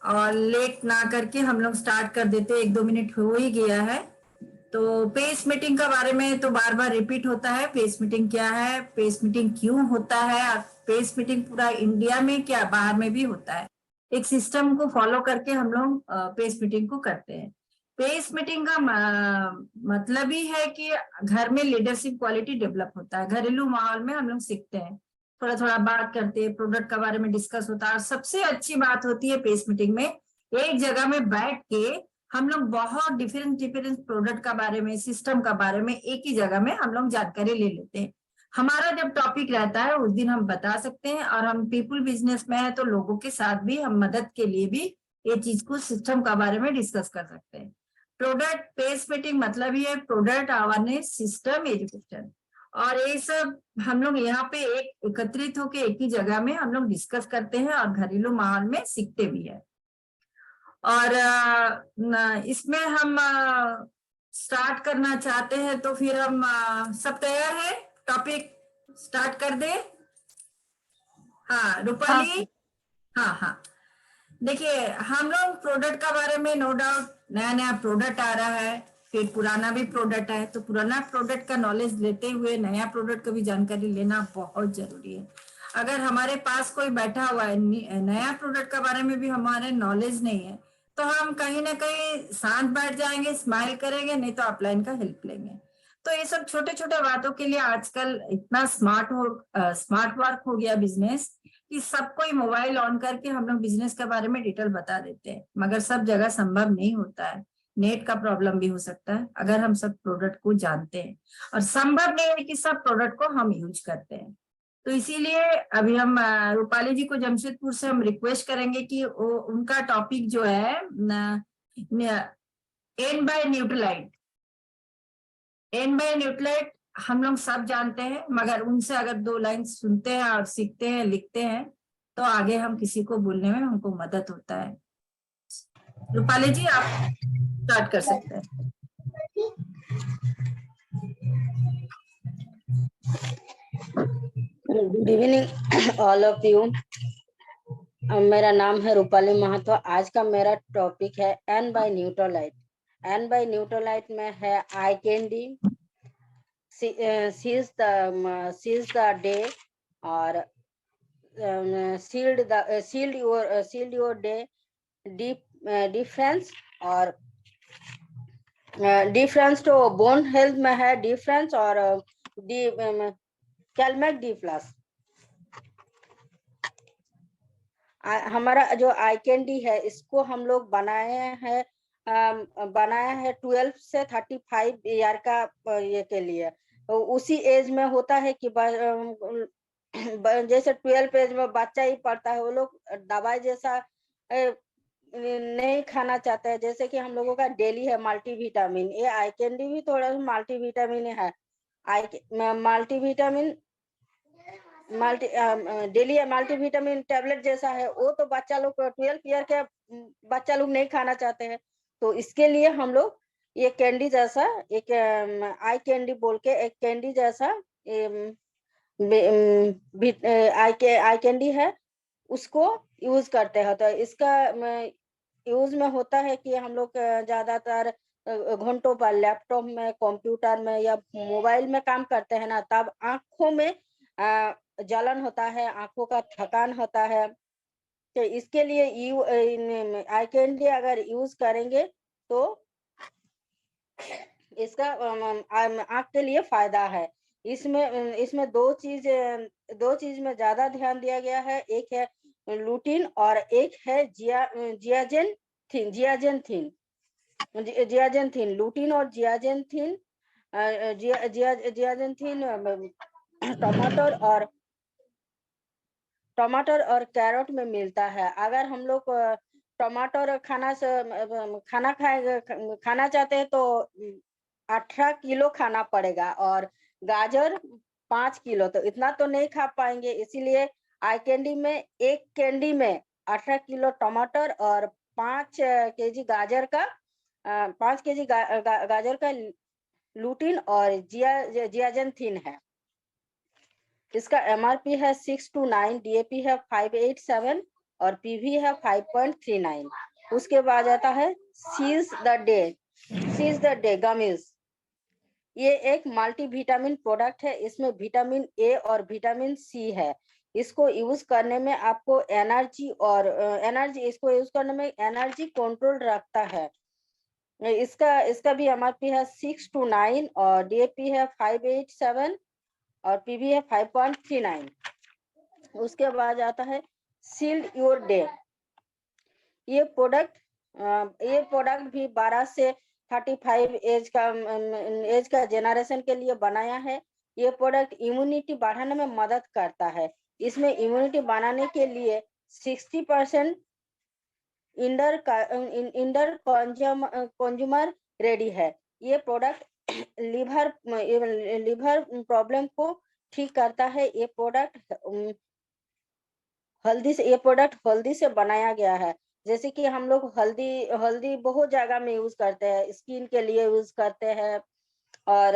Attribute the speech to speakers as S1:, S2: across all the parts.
S1: और लेट ना करके हम लोग स्टार्ट कर देते, 1-2 मिनट हो ही गया है। तो पेस मीटिंग का बारे में तो बार बार रिपीट होता है, पेस मीटिंग क्या है, पेस मीटिंग क्यों होता है, और पेस मीटिंग पूरा इंडिया में क्या बाहर में भी होता है। एक सिस्टम को फॉलो करके हम लोग पेस मीटिंग को करते हैं। पेस मीटिंग का मतलब ही है कि घर में लीडरशिप क्वालिटी डेवलप होता है, घरेलू माहौल में हम लोग सीखते हैं, थोड़ा थोड़ा बात करते हैं, प्रोडक्ट के बारे में डिस्कस होता है। और सबसे अच्छी बात होती है पेस मीटिंग में, एक जगह में बैठ के हम लोग बहुत डिफरेंट डिफरेंट प्रोडक्ट का बारे में, सिस्टम का बारे में एक ही जगह में हम लोग जानकारी ले लेते हैं। हमारा जब टॉपिक रहता है उस दिन हम बता सकते हैं, और हम पीपल बिजनेस में है तो लोगों के साथ भी हम मदद के लिए भी ये चीज को, सिस्टम का बारे में डिस्कस कर सकते हैं। प्रोडक्ट पेस मीटिंग मतलब ही है प्रोडक्ट अवेयरनेस सिस्टम एजुकेशन, और ये सब हम लोग यहाँ पे एक एकत्रित होकर एक ही जगह में हम लोग डिस्कस करते हैं और घरेलू माहौल में सीखते भी है। और इसमें हम स्टार्ट करना चाहते हैं, तो फिर हम सब तैयार है, टॉपिक स्टार्ट कर दे। हाँ रूपाली।
S2: हाँ
S1: हाँ हाँ, देखिए हम लोग प्रोडक्ट का बारे में नो डाउट, नया नया प्रोडक्ट आ रहा है, फिर पुराना भी प्रोडक्ट है, तो पुराना प्रोडक्ट का नॉलेज लेते हुए नया प्रोडक्ट का भी जानकारी लेना बहुत जरूरी है। अगर हमारे पास कोई बैठा हुआ है, नया प्रोडक्ट के बारे में भी हमारे नॉलेज नहीं है, तो हम कहीं ना कहीं शांत बैठ जाएंगे, स्माइल करेंगे, नहीं तो अपलाइन का हेल्प लेंगे। तो ये सब छोटे छोटे बातों के लिए आजकल इतना स्मार्ट वर्क हो गया बिजनेस, कि सब कोई मोबाइल ऑन करके हम लोग बिजनेस के बारे में डिटेल बता देते हैं, मगर सब जगह संभव नहीं होता है। नेट का प्रॉब्लम भी हो सकता है अगर हम सब प्रोडक्ट को जानते हैं, और संभव नहीं है कि सब प्रोडक्ट को हम यूज करते हैं। तो इसीलिए अभी हम रूपाली जी को जमशेदपुर से हम रिक्वेस्ट करेंगे कि उनका टॉपिक जो है N by Nutrilite. N by Nutrilite हम लोग सब जानते हैं, मगर उनसे अगर 2 लाइन सुनते हैं और सीखते हैं, लिखते हैं, तो आगे हम किसी को बोलने में हमको मदद होता है। रूपाली जी आप स्टार्ट कर सकते हैं।
S2: Good evening all of you. मेरा नाम है रूपाली महतो। आज का मेरा टॉपिक है N by Nutrilite. N by Nutrilite में है eye candy, seize the day, और सील्ड योर डे, डिफरेंस, और डिफरेंस तो बोन हेल्थ में है डिफरेंस, और कैलमेट डी प्लस। हमारा जो आई कैंडी है इसको हम लोग बनाया है 12 से 35 ईयर का ये के लिए। तो उसी एज में होता है कि जैसे 12 एज में बच्चा ही पढ़ता है, वो लोग दवाई जैसा नहीं खाना चाहते हैं। जैसे कि हम लोगों का डेली है मल्टीविटामिन, ये आई कैंडी भी थोड़ा मल्टीविटामिन है। मल्टीविटामिन डेली मल्टीविटामिन टैबलेट जैसा है, वो तो बच्चा लोग 12 ईयर के बच्चा लोग नहीं खाना चाहते हैं। तो इसके लिए हम लोग ये कैंडी जैसा एक आई कैंडी बोल के एक कैंडी जैसा आई कैंडी है, उसको यूज करते हैं। तो इसका यूज में होता है कि हम लोग ज्यादातर घंटों पर लैपटॉप में, कंप्यूटर में या मोबाइल में काम करते हैं ना, तब आंखों में जलन होता है, आंखों का थकान होता है। तो इसके लिए आई कैंडी अगर यूज करेंगे तो इसका आंख के लिए फायदा है। इसमें दो चीज में ज्यादा ध्यान दिया गया है, एक है लूटिन और एक है जियाजेंथिन। लूटिन और जियाजेंथिन टमाटर और कैरेट में मिलता है। अगर हम लोग टमाटर खाना चाहते हैं तो 18 किलो खाना पड़ेगा, और गाजर 5 किलो, तो इतना तो नहीं खा पाएंगे। इसीलिए आई कैंडी में एक कैंडी में 18 किलो टमाटर और 5 केजी गाजर का 5 केजी गाजर का लूटिन और जियाजेंथिन है। इसका MRP है 629, DAP है 587, और पीवी है 5.39। उसके बाद आता है सीज द डे गमीज। ये एक मल्टीविटामिन प्रोडक्ट है, इसमें विटामिन ए और विटामिन सी है। इसको यूज करने में आपको इसको यूज करने में एनर्जी कंट्रोल रखता है। इसका भी एमआरपी है 629 और डीएपी है 587 और पीवी है 5.39। उसके बाद आता है सील्ड योर डे। ये प्रोडक्ट भी 12 से 35 एज का जनरेशन के लिए बनाया है। ये प्रोडक्ट इम्यूनिटी बढ़ाने में मदद करता है। इसमें इम्यूनिटी बढ़ाने के लिए 60% इंडर कंज्यूमर रेडी है। ये प्रोडक्ट लिवर प्रॉब्लम को ठीक करता है। ये प्रोडक्ट हल्दी से बनाया गया है। जैसे कि हम लोग हल्दी बहुत जगह में यूज करते हैं, स्किन के लिए यूज करते हैं, और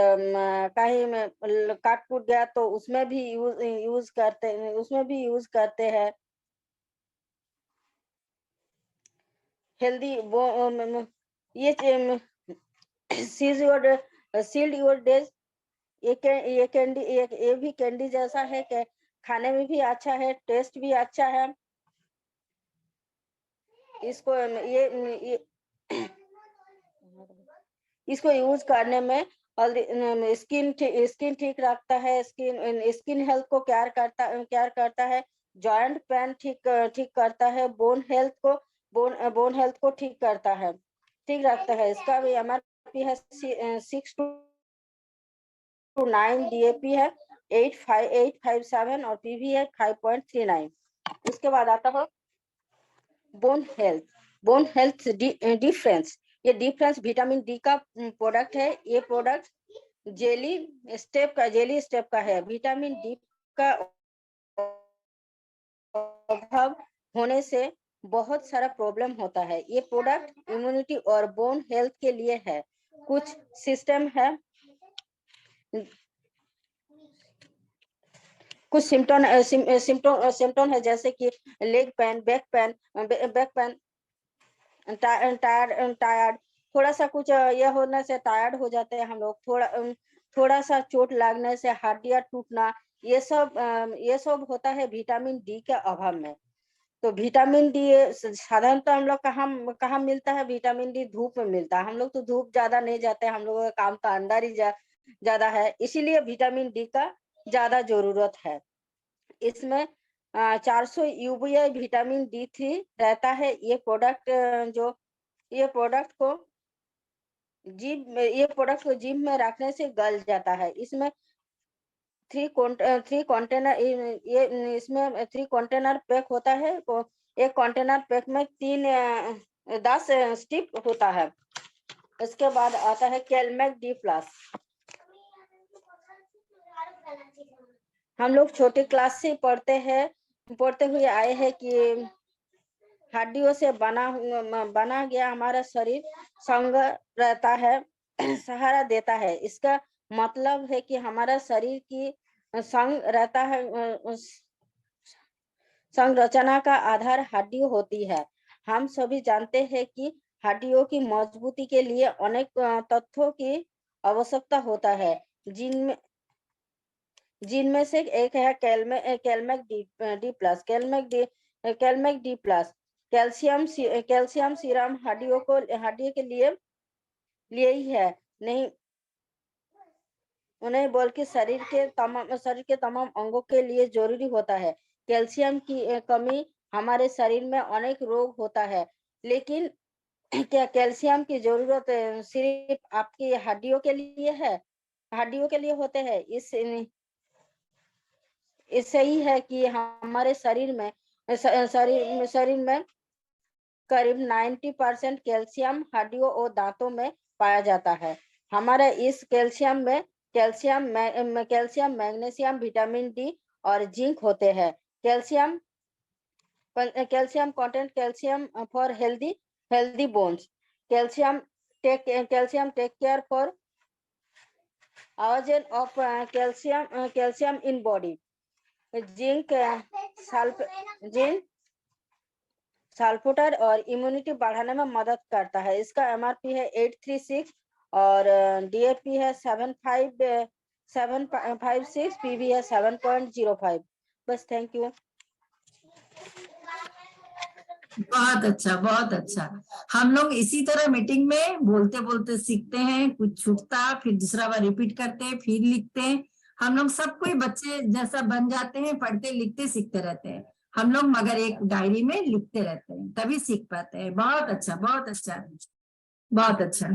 S2: कहीं में काट कूट गया तो उसमें भी यूज करते हैं। हेल्दी ये सील्ड योर डेज। ये भी कैंडी जैसा है कि खाने में भी अच्छा है, टेस्ट भी अच्छा है। इसको यूज करने में स्किन ठीक रखता है, स्किन हेल्थ को केयर करता है, जॉइंट पेन ठीक करता है, बोन हेल्थ को ठीक रखता है। इसका भी एमआरपी है 629, डीएपी है 857 और पीवी है 5.39। उसके बाद आता है बोन हेल्थ डिफरेंस। ये डिफरेंस विटामिन डी का प्रोडक्ट है। ये प्रोडक्ट जेली स्टेप का है। विटामिन डी का अभाव होने से बहुत सारा प्रॉब्लम होता है। ये प्रोडक्ट इम्यूनिटी और बोन हेल्थ के लिए है। कुछ सिम्टम है, जैसे कि leg pain, back pain, tired, थोड़ा सा कुछ यह होने से टायर्ड हो जाते हैं हम लोग। थोड़ा सा चोट लगने से हड्डियां टूटना, ये सब होता है विटामिन डी के अभाव में। तो विटामिन डी साधारणतः हम लोग कहाँ मिलता है? विटामिन डी धूप में मिलता है। हम लोग तो धूप ज्यादा नहीं जाते, हम लोगों का काम तो अंदर ही ज्यादा है, इसीलिए विटामिन डी का ज्यादा जरूरत है। इसमें 400 यूवीए विटामिन D3 रहता है। ये प्रोडक्ट को जिम में रखने से गल जाता है। इसमें 3 कंटेनर पैक होता है। एक कंटेनर पैक में 10 स्टिक होता है। इसके बाद आता है कैलमेक डी प्लस। हम लोग छोटे क्लास से पढ़ते हुए आए हैं कि हड्डियों से बना गया हमारा शरीर संग रहता है, सहारा देता है। इसका मतलब है कि हमारा शरीर की संग रहता है। संरचना का आधार हड्डी होती है। हम सभी जानते हैं कि हड्डियों की मजबूती के लिए अनेक तत्वों की आवश्यकता होता है, जिनमें से एक है कैलमेक डी प्लस। कैल्शियम सीरम हड्डियों के लिए ही है, नहीं बल्कि शरीर के तमाम अंगों के लिए जरूरी होता है। कैल्शियम की कमी हमारे शरीर में अनेक रोग होता है, लेकिन क्या कैल्शियम की जरूरत सिर्फ आपकी हड्डियों के लिए होते हैं? इससे ही है कि हमारे शरीर में करीब 90% कैल्शियम हड्डियों और दांतों में पाया जाता है। हमारे इस कैल्शियम, मैग्नीशियम, विटामिन डी और जिंक होते हैं। Calcium content calcium for healthy bones. Calcium take care for अवजन of calcium in body. Zinc साल्पोटर और इम्यूनिटी बढ़ाने में मदद करता है। इसका MRP है 836 और DAP है 756, PV है 7.05। बस, थैंक यू।
S1: बहुत अच्छा, बहुत अच्छा। हम लोग इसी तरह मीटिंग में बोलते बोलते सीखते हैं, कुछ छूटता फिर दूसरा बार रिपीट करते हैं, फिर लिखते हैं। हम लोग सब कोई बच्चे जैसा बन जाते हैं, पढ़ते लिखते सीखते रहते हैं हम लोग, मगर एक डायरी में लिखते रहते हैं तभी सीख पाते हैं। बहुत अच्छा, बहुत अच्छा, बहुत अच्छा।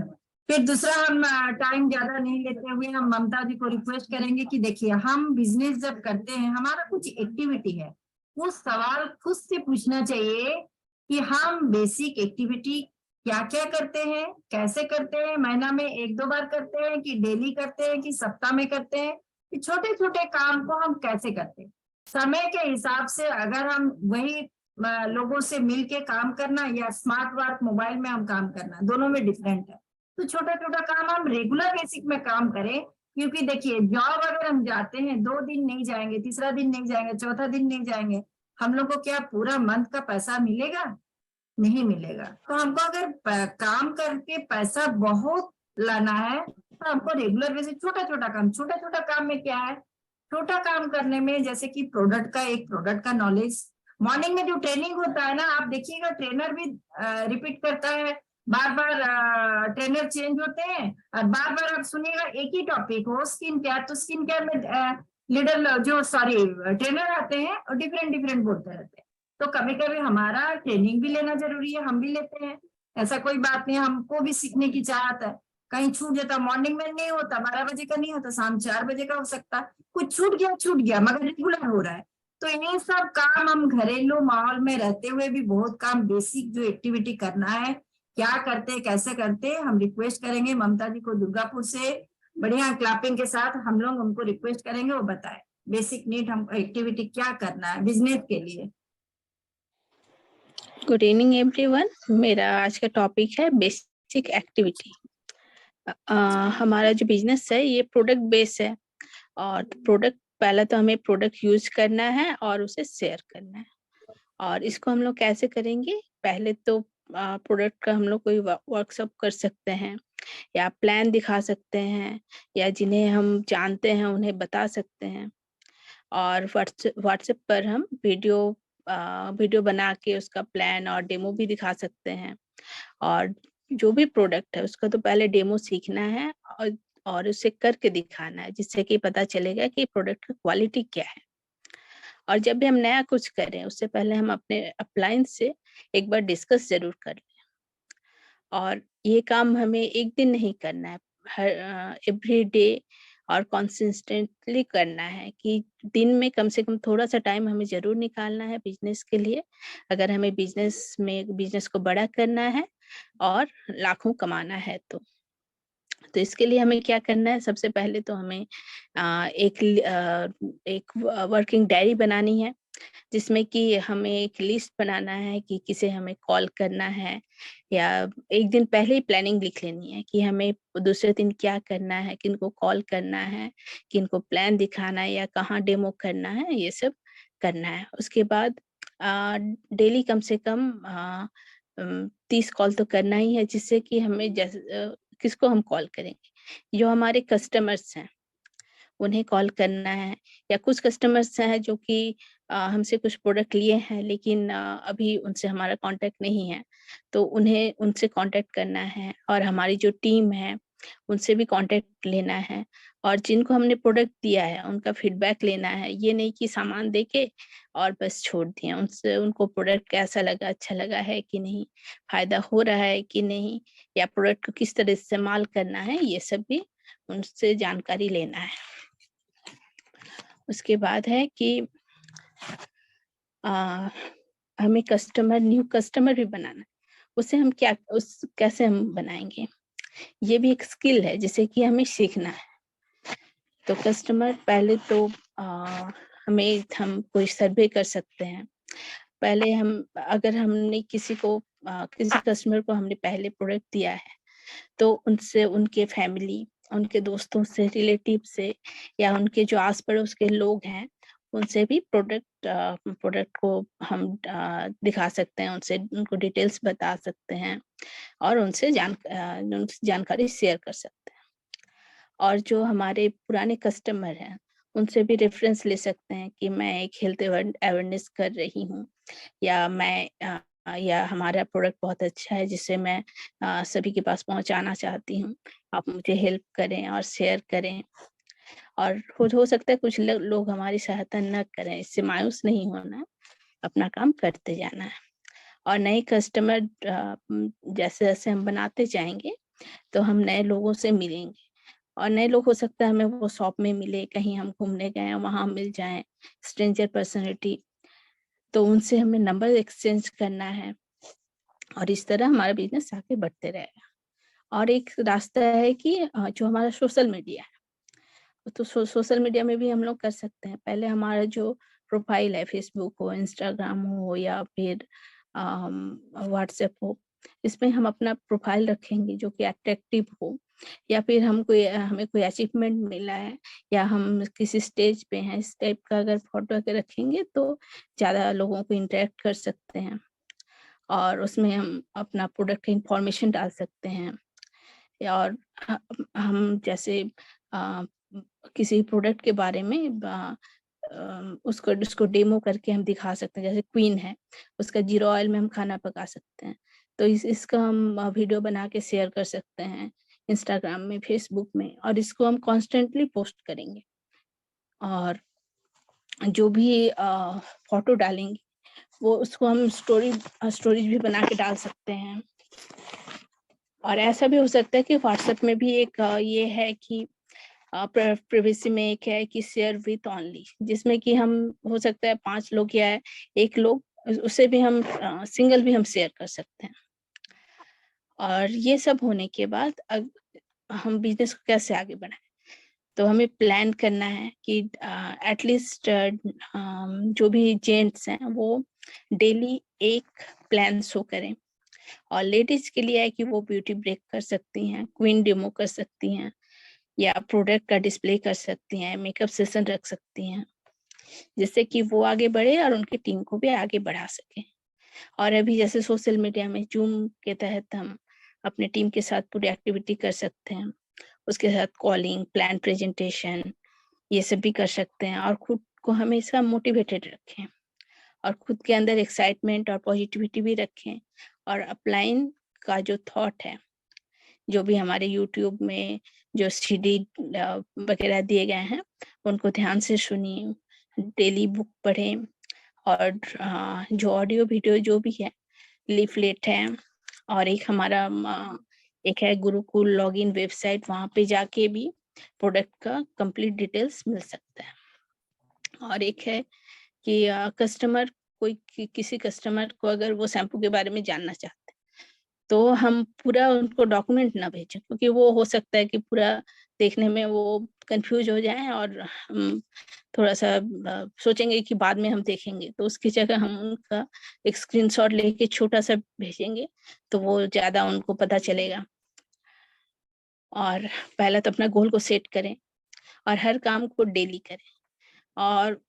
S1: फिर दूसरा, हम टाइम ज्यादा नहीं लेते हुए हम ममता जी को रिक्वेस्ट करेंगे कि देखिए, हम बिजनेस जब करते हैं, हमारा कुछ एक्टिविटी है, वो सवाल खुद से पूछना चाहिए कि हम बेसिक एक्टिविटी क्या क्या करते हैं, कैसे करते हैं, महीना में 1-2 बार करते हैं कि डेली करते हैं कि सप्ताह में करते हैं, कि छोटे छोटे काम को हम कैसे करते हैं। समय के हिसाब से अगर हम वही लोगों से मिलके काम करना या स्मार्ट वर्क मोबाइल में हम काम करना, दोनों में डिफरेंट है। तो छोटा छोटा काम हम रेगुलर बेसिक में काम करें, क्योंकि देखिए, जॉब अगर हम जाते हैं 2 दिन नहीं जाएंगे, तीसरा दिन नहीं जाएंगे, चौथा दिन नहीं जाएंगे, हम लोग को क्या पूरा मंथ का पैसा मिलेगा? नहीं मिलेगा। तो हमको अगर काम करके पैसा बहुत लाना है, तो हमको रेगुलर बेसिस छोटा छोटा काम में क्या है, छोटा काम करने में, जैसे कि प्रोडक्ट का नॉलेज, मॉर्निंग में जो ट्रेनिंग होता है ना, आप देखिएगा ट्रेनर भी रिपीट करता है, बार बार ट्रेनर चेंज होते हैं, और बार बार आप सुनिएगा एक ही टॉपिक हो, स्किन केयर, तो स्किन केयर में लीडर जो ट्रेनर आते हैं और डिफरेंट डिफरेंट बोलते रहते हैं। तो कभी कभी हमारा ट्रेनिंग भी लेना जरूरी है, हम भी लेते हैं, ऐसा कोई बात नहीं, हमको भी सीखने की चाहत है। कहीं छूट जाता, मॉर्निंग में नहीं होता, 12 बजे का नहीं होता, शाम 4 बजे का हो सकता, कुछ छूट गया मगर रेगुलर हो रहा है। तो ये सब काम हम घरेलू माहौल में रहते हुए भी बहुत काम बेसिक जो एक्टिविटी करना है, क्या करते कैसे करते, हम रिक्वेस्ट करेंगे ममता जी को दुर्गापुर से, बढ़िया क्लैपिंग के साथ हम लोग उनको रिक्वेस्ट करेंगे, वो बताए बेसिक नीड हम एक्टिविटी क्या करना है बिजनेस के लिए।
S3: Good evening everyone. मेरा आज का टॉपिक है बेसिक एक्टिविटी। हमारा जो बिजनेस है ये प्रोडक्ट बेस है, और प्रोडक्ट पहले तो हमें प्रोडक्ट यूज करना है और उसे शेयर करना है। और इसको हम लोग कैसे करेंगे? पहले तो प्रोडक्ट का हम लोग कोई वर्कशॉप कर सकते हैं, या प्लान दिखा सकते हैं, या जिन्हें हम जानते हैं उन्हें बता सकते हैं। और व्हाट्सएप पर हम वीडियो बना के उसका प्लान और डेमो भी दिखा सकते हैं। और जो भी प्रोडक्ट है उसका तो पहले डेमो सीखना है और उसे करके दिखाना है, जिससे कि पता चलेगा कि प्रोडक्ट का क्वालिटी क्या है। और जब भी हम नया कुछ करें उससे पहले हम अपने अप्लायंस से एक बार डिस्कस जरूर कर लें। और ये काम हमें एक दिन नहीं करना है, हर एवरी डे और कंसिस्टेंटली करना है, कि दिन में कम से कम थोड़ा सा टाइम हमें जरूर निकालना है बिजनेस के लिए, अगर हमें बिजनेस को बड़ा करना है और लाखों कमाना है। तो इसके लिए हमें क्या करना है? सबसे पहले तो हमें एक वर्किंग डायरी बनानी है, जिसमें कि हमें एक लिस्ट बनाना है कि किसे हमें कॉल करना है, या एक दिन पहले ही प्लानिंग लिख लेनी है कि हमें दूसरे दिन क्या करना है, किनको कॉल करना है, किनको प्लान दिखाना है, या कहाँ डेमो करना है, ये सब करना है। उसके बाद डेली कम से कम 30 कॉल तो करना ही है, जिससे कि हमें किसको हम कॉल करेंगे? जो हमारे कस्टमर्स हैं उन्हें कॉल करना है, या कुछ कस्टमर्स हैं जो कि हमसे कुछ प्रोडक्ट लिए हैं लेकिन अभी उनसे हमारा कांटेक्ट नहीं है, तो उन्हें उनसे कांटेक्ट करना है। और हमारी जो टीम है उनसे भी कांटेक्ट लेना है, और जिनको हमने प्रोडक्ट दिया है उनका फीडबैक लेना है। ये नहीं कि सामान देके और बस छोड़ दिए, उनसे उनको प्रोडक्ट कैसा लगा, अच्छा लगा है कि नहीं, फायदा हो रहा है कि नहीं, या प्रोडक्ट को किस तरह इस्तेमाल करना है, ये सब भी उनसे जानकारी लेना है। उसके बाद है कि हमें न्यू कस्टमर भी बनाना है। उसे हम कैसे हम बनाएंगे? ये भी एक स्किल है जिसे कि हमें सीखना है। तो कस्टमर पहले तो हम कोई सर्वे कर सकते हैं। पहले अगर हमने किसी कस्टमर को हमने पहले प्रोडक्ट दिया है, तो उनसे, उनके फैमिली, उनके दोस्तों से, रिलेटिव से, या उनके जो आस पड़ोस के लोग हैं, उनसे भी प्रोडक्ट को हम दिखा सकते हैं, उनसे उनको डिटेल्स बता सकते हैं और उनसे जानकारी शेयर कर सकते हैं। और जो हमारे पुराने कस्टमर हैं उनसे भी रेफरेंस ले सकते हैं कि मैं एक हेल्थ अवेयरनेस कर रही हूँ, या हमारा प्रोडक्ट बहुत अच्छा है जिसे मैं सभी के पास पहुंचाना चाहती हूँ, आप मुझे हेल्प करें और शेयर करें। और हो सकता है कुछ लोग हमारी सहायता न करें, इससे मायूस नहीं होना है, अपना काम करते जाना है। और नए कस्टमर जैसे जैसे हम बनाते जाएंगे तो हम नए लोगों से मिलेंगे, और नए लोग हो सकता है हमें वो शॉप में मिले, कहीं हम घूमने गए वहां मिल जाएं, स्ट्रेंजर पर्सनैलिटी, तो उनसे हमें नंबर एक्सचेंज करना है और इस तरह हमारा बिजनेस आगे बढ़ते रहेगा। और एक रास्ता है कि जो हमारा सोशल मीडिया है, तो सोशल मीडिया में भी हम लोग कर सकते हैं। पहले हमारा जो प्रोफाइल है, फेसबुक हो, इंस्टाग्राम हो या फिर व्हाट्सएप हो, इसमें हम अपना प्रोफाइल रखेंगे जो कि अट्रैक्टिव हो, या फिर हमें कोई अचीवमेंट मिला है या हम किसी स्टेज पे हैं, इस टाइप का अगर फोटो अगर रखेंगे तो ज़्यादा लोगों को इंटरेक्ट कर सकते हैं। और उसमें हम अपना प्रोडक्ट का इंफॉर्मेशन डाल सकते हैं, और हम जैसे किसी प्रोडक्ट के बारे में उसको डेमो करके हम दिखा सकते हैं। जैसे क्वीन है, उसका जीरो ऑयल में हम खाना पका सकते हैं, तो इसका हम वीडियो बना के शेयर कर सकते हैं इंस्टाग्राम में, फेसबुक में, और इसको हम कॉन्स्टेंटली पोस्ट करेंगे। और जो भी फोटो डालेंगे वो उसको हम स्टोरीज भी बना के डाल सकते हैं। और ऐसा भी हो सकता है कि व्हाट्सएप में भी एक ये है कि प्राइवेसी में एक है कि शेयर विथ ओनली, जिसमें कि हम हो सकता है 5 लोग या 1 लोग, उससे भी हम सिंगल भी हम शेयर कर सकते हैं। और ये सब होने के बाद हम बिजनेस को कैसे आगे बढ़ाएं, तो हमें प्लान करना है कि एटलीस्ट जो भी जेंट्स हैं वो डेली एक प्लान शो करें। और लेडीज के लिए है कि वो ब्यूटी ब्रेक कर सकती हैं, क्वीन डेमो कर सकती हैं, या प्रोडक्ट का डिस्प्ले कर सकती हैं, मेकअप सेशन रख सकती हैं, जिससे कि वो आगे बढ़े और उनकी टीम को भी आगे बढ़ा सके। और अभी जैसे सोशल मीडिया में जूम के तहत हम अपने टीम के साथ पूरी एक्टिविटी कर सकते हैं, उसके साथ कॉलिंग, प्लान प्रेजेंटेशन, ये सब भी कर सकते हैं। और खुद को हमेशा मोटिवेटेड रखें और खुद के अंदर एक्साइटमेंट और पॉजिटिविटी भी रखें, और अपलाइन का जो थॉट है, जो भी हमारे यूट्यूब में जो सीडी वगैरह दिए गए हैं उनको ध्यान से सुनिए, डेली बुक पढ़ें, और जो ऑडियो वीडियो जो भी है, लीफलेट है, और एक हमारा एक है गुरुकुल लॉगिन वेबसाइट, वहाँ पे जाके भी प्रोडक्ट का कंप्लीट डिटेल्स मिल सकता है। और एक है कि कस्टमर किसी कस्टमर को अगर वो शैम्पू के बारे में जानना चाहते हैं तो हम पूरा उनको डॉक्यूमेंट ना भेजें, क्योंकि वो हो सकता है कि पूरा देखने में वो कंफ्यूज हो जाएं और थोड़ा सा सोचेंगे कि बाद में हम देखेंगे, तो उसकी जगह हम उनका एक स्क्रीनशॉट लेके छोटा सा भेजेंगे तो वो ज्यादा उनको पता चलेगा। और पहला तो अपना गोल को सेट करें और हर काम को डेली करें, और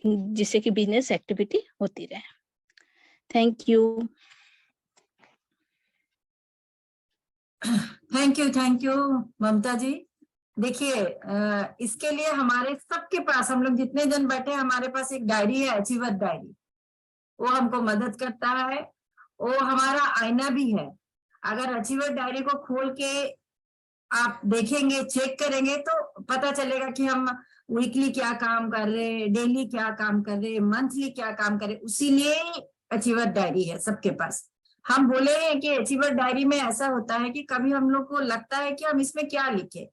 S3: जिससे कि बिजनेस एक्टिविटी होती रहे। Thank you.
S1: थैंक यू ममता जी। देखिए, इसके लिए हमारे सबके पास, हम लोग जितने जन बैठे हैं, हमारे पास एक डायरी है, अचीवर डायरी। वो हमको मदद करता है, वो हमारा आईना भी है। अगर अचीवर डायरी को खोल के आप देखेंगे, चेक करेंगे, तो पता चलेगा कि हम वीकली क्या काम कर रहे हैं, डेली क्या काम कर रहे हैं, मंथली क्या काम कर रहे हैं। उसीलिए अचीवर डायरी है सबके पास। हम बोले हैं कि अचीवर डायरी में ऐसा होता है कि कभी हम लोग को लगता है कि हम इसमें क्या लिखे,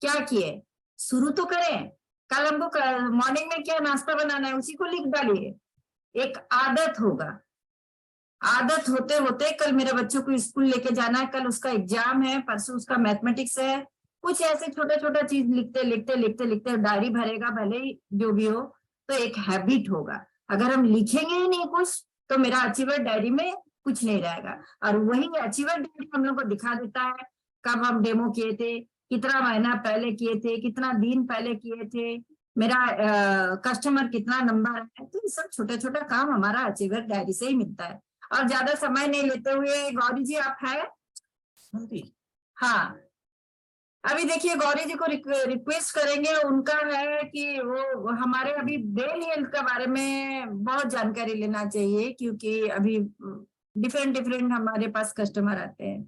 S1: क्या किए, शुरू तो करें। कल हमको मॉर्निंग में क्या नाश्ता बनाना है, उसी को लिख डालिए। एक आदत होगा, आदत होते होते कल मेरे बच्चों को स्कूल लेके जाना है, कल उसका एग्जाम है, परसों उसका मैथमेटिक्स है, कुछ ऐसे छोटा छोटा चीज लिखते लिखते लिखते लिखते डायरी भरेगा, भले ही जो भी हो, तो एक हैबिट होगा। अगर हम लिखेंगे ही नहीं कुछ, तो मेरा अचीवर डायरी में कुछ नहीं रहेगा। और वही अचीवर डायरी हम लोग को दिखा देता है कब हम डेमो किए थे, कितना महीना पहले किए थे, कितना दिन पहले किए थे, मेरा कस्टमर कितना नंबर है, तो ये सब छोटा छोटा काम हमारा अचीवर डायरी से ही मिलता है। और ज्यादा समय नहीं लेते हुए गौरी जी आप है? हाँ, अभी देखिए गौरी जी को रिक्वेस्ट करेंगे, उनका है कि वो हमारे अभी ब्रेन हेल्थ के बारे में बहुत जानकारी लेना चाहिए, क्योंकि अभी डिफरेंट डिफरेंट हमारे पास कस्टमर आते हैं,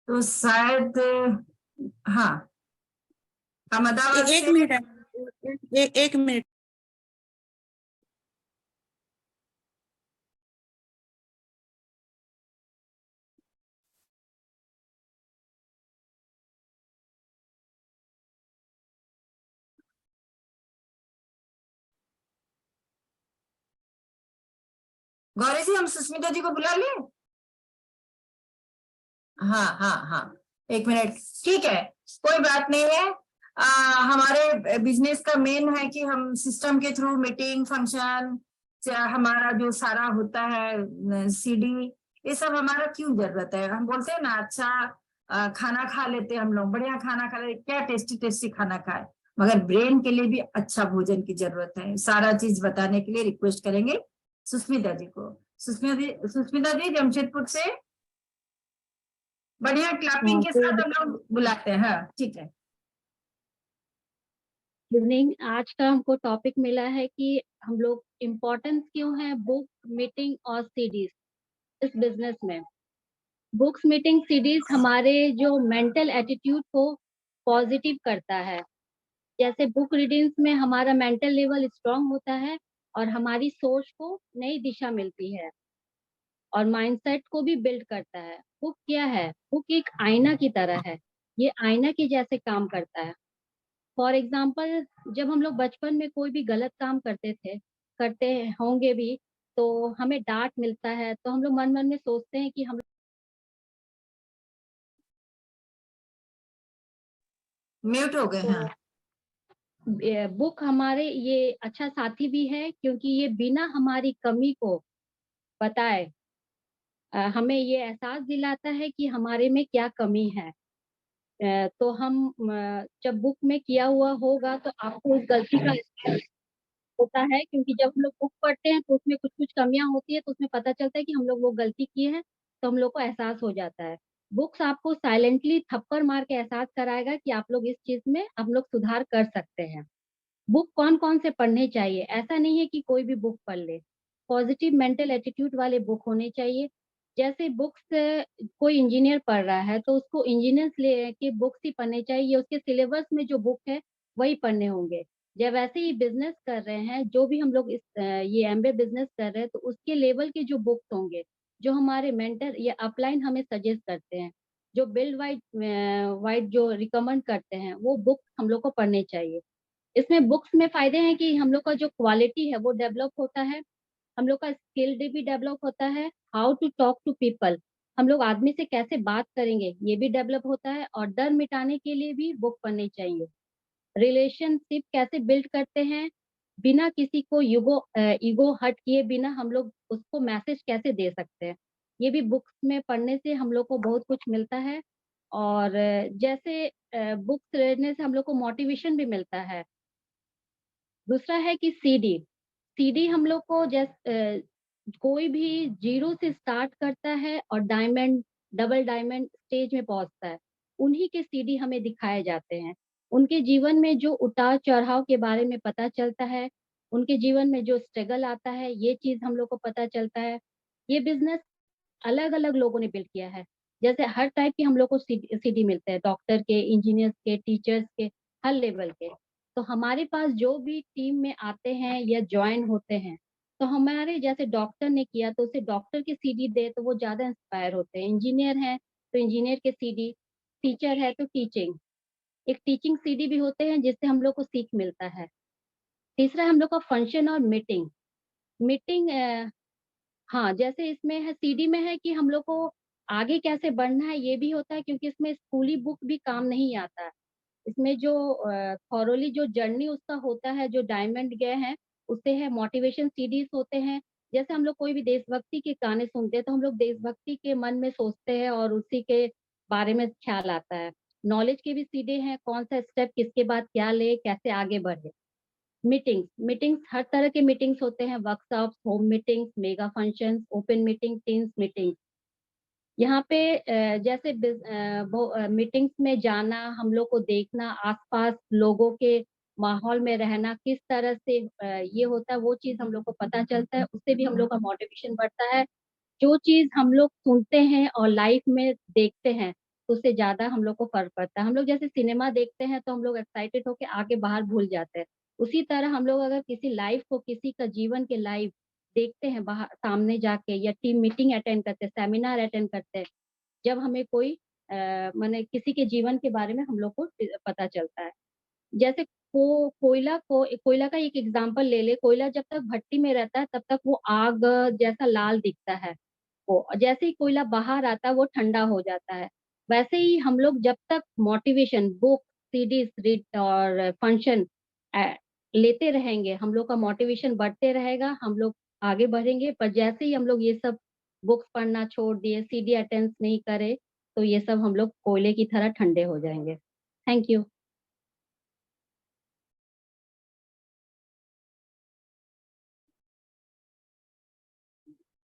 S1: तो शायद हाँ अहमदाबाद
S4: एक
S1: से।
S4: मिनट एक मिनट।
S1: गौरी जी हम सुष्मिता जी को बुला लें? हाँ हाँ हाँ, एक मिनट, ठीक है, कोई बात नहीं है। हमारे बिजनेस का मेन है कि हम सिस्टम के थ्रू मीटिंग फंक्शन, हमारा जो सारा होता है सीडी, ये सब हमारा क्यों जरूरत है? हम बोलते हैं ना अच्छा खाना खा लेते हैं हम लोग, बढ़िया खाना खा लेते, क्या टेस्टी टेस्टी खाना खाए, मगर ब्रेन के लिए भी अच्छा भोजन की जरूरत है। सारा चीज बताने के लिए रिक्वेस्ट करेंगे सुष्मिता जी को। सुष्मिता जी जमशेदपुर से, बढ़िया क्लैपिंग के साथ हम लोग बुलाते हैं। हाँ ठीक है।
S5: इवनिंग, आज का हमको टॉपिक मिला है कि हम लोग इम्पोर्टेंस क्यों है बुक, मीटिंग और सीडीज इस बिजनेस में। बुक्स, मीटिंग, सीडीज हमारे जो मेंटल एटीट्यूड को पॉजिटिव करता है। जैसे बुक रीडिंग्स में हमारा मेंटल लेवल स्ट्रांग होता है और हमारी सोच को नई दिशा मिलती है और माइंडसेट को भी बिल्ड करता है। बुक क्या है? बुक एक आईना की तरह है, ये आईना के जैसे काम करता है। फॉर एग्जाम्पल, जब हम लोग बचपन में कोई भी गलत काम करते होंगे भी, तो हमें डांट मिलता है, तो हम लोग मन मन में सोचते हैं कि हम
S1: म्यूट हो गए। हाँ
S5: बुक हमारे ये अच्छा साथी भी है, क्योंकि ये बिना हमारी कमी को बताए हमें ये एहसास दिलाता है कि हमारे में क्या कमी है। तो हम जब बुक में किया हुआ होगा तो आपको उस गलती का एहसास होता है, क्योंकि जब हम लोग बुक पढ़ते हैं तो उसमें कुछ कुछ कमियां होती है, तो उसमें पता चलता है कि हम लोग वो गलती किए हैं, तो हम लोग को एहसास हो जाता है। बुक्स आपको साइलेंटली थप्पड़ मार के एहसास कराएगा कि आप लोग इस चीज में हम लोग सुधार कर सकते हैं। बुक कौन कौन से पढ़ने चाहिए? ऐसा नहीं है कि कोई भी बुक पढ़ ले, पॉजिटिव मेंटल एटीट्यूड वाले बुक होने चाहिए। जैसे बुक्स कोई इंजीनियर पढ़ रहा है तो उसको इंजीनियर्स ले के बुक्स ही पढ़ने चाहिए, उसके सिलेबस में जो बुक है वही पढ़ने होंगे। जब वैसे ही बिजनेस कर रहे हैं, जो भी हम लोग ये एमबीए बिजनेस कर रहे हैं, तो उसके लेवल के जो बुक्स होंगे, जो हमारे मेंटर या अपलाइन हमें सजेस्ट करते हैं, जो बिल्ड वाइड वाइड जो रिकमेंड करते हैं, वो बुक हम लोग को पढ़ने चाहिए। इसमें बुक्स में फायदे हैं कि हम लोग का जो क्वालिटी है वो डेवलप होता है, हम लोग का स्किल भी डेवलप होता है, how to talk to people, हम लोग आदमी से कैसे बात करेंगे ये भी डेवलप होता है, और डर मिटाने के लिए भी बुक पढ़नी चाहिए। रिलेशनशिप कैसे बिल्ड करते हैं, बिना किसी को ईगो हर्ट किए बिना हम लोग उसको मैसेज कैसे दे सकते हैं, ये भी बुक्स में पढ़ने से हम लोग को बहुत कुछ मिलता है। और जैसे बुक्स रहने से हम लोग को मोटिवेशन भी मिलता है। दूसरा है कि सीडी, सीडी हम लोग को कोई भी जीरो से स्टार्ट करता है और डायमंड, डबल डायमंड स्टेज में पहुंचता है, उन्हीं के सीडी हमें दिखाए जाते हैं। उनके जीवन में जो उतार चढ़ाव के बारे में पता चलता है, उनके जीवन में जो स्ट्रगल आता है, ये चीज हम लोग को पता चलता है। ये बिजनेस अलग अलग लोगों ने बिल्ड किया है। जैसे हर टाइप के हम लोग को सीडी मिलते हैं, डॉक्टर के, इंजीनियर्स के, टीचर्स के, हर लेवल के। तो हमारे पास जो भी टीम में आते हैं या ज्वाइन होते हैं, तो हमारे जैसे डॉक्टर ने किया तो उसे डॉक्टर के सीडी दे तो वो ज्यादा इंस्पायर होते हैं। इंजीनियर है तो इंजीनियर के सीडी, टीचर है तो टीचिंग, एक टीचिंग सीडी भी होते हैं जिससे हम लोग को सीख मिलता है। तीसरा हम लोग का फंक्शन और मीटिंग। मीटिंग हाँ, जैसे इसमें है सीडी में है कि हम लोग को आगे कैसे बढ़ना है ये भी होता है, क्योंकि इसमें स्कूली बुक भी काम नहीं आता है। इसमें जो थॉरोली जो जर्नी उसका होता है, जो डायमंड गए हैं, उससे है मोटिवेशन सीडीज होते हैं। जैसे हम लोग कोई भी देशभक्ति के गाने सुनते हैं तो हम लोग देशभक्ति के मन में सोचते हैं और उसी के बारे में ख्याल आता है। नॉलेज के भी सीडे हैं, कौन सा स्टेप किसके बाद क्या ले, कैसे आगे बढ़े। मीटिंग्स हर तरह के मीटिंग्स होते हैं, workshops, home meetings, mega functions, open meeting, teams meeting. यहाँ पे जैसे मीटिंग्स में जाना, हम लोग को देखना, आसपास लोगों के माहौल में रहना, किस तरह से ये होता है, वो चीज हम लोग को पता चलता है, उससे भी हम लोग का मोटिवेशन बढ़ता है। जो चीज हम लोग सुनते हैं और लाइफ में देखते हैं, तो उससे ज्यादा हम लोग को फर्क पड़ता है। हम लोग जैसे सिनेमा देखते हैं तो हम लोग एक्साइटेड होके आगे बाहर भूल जाते हैं। उसी तरह हम लोग अगर किसी लाइफ को, किसी का जीवन के लाइफ देखते हैं बाहर सामने जाके, या टीम मीटिंग अटेंड करते हैं, सेमिनार अटेंड करते हैं, जब हमें कोई माने किसी के जीवन के बारे में हम लोग को पता चलता है। जैसे कोयला का एक एग्जांपल ले ले। कोयला जब तक भट्टी में रहता है तब तक वो आग जैसा लाल दिखता है, वो जैसे ही कोयला बाहर आता है वो ठंडा हो जाता है। वैसे ही हम लोग जब तक मोटिवेशन, बुक, सीडीज रीड और फंक्शन लेते रहेंगे, हम लोग का मोटिवेशन बढ़ते रहेगा, हम लोग आगे बढ़ेंगे। पर जैसे ही हम लोग ये सब बुक्स पढ़ना छोड़ दिए, सीडी अटेंड नहीं करे, तो ये सब हम लोग कोयले की तरह ठंडे हो जाएंगे। Thank you.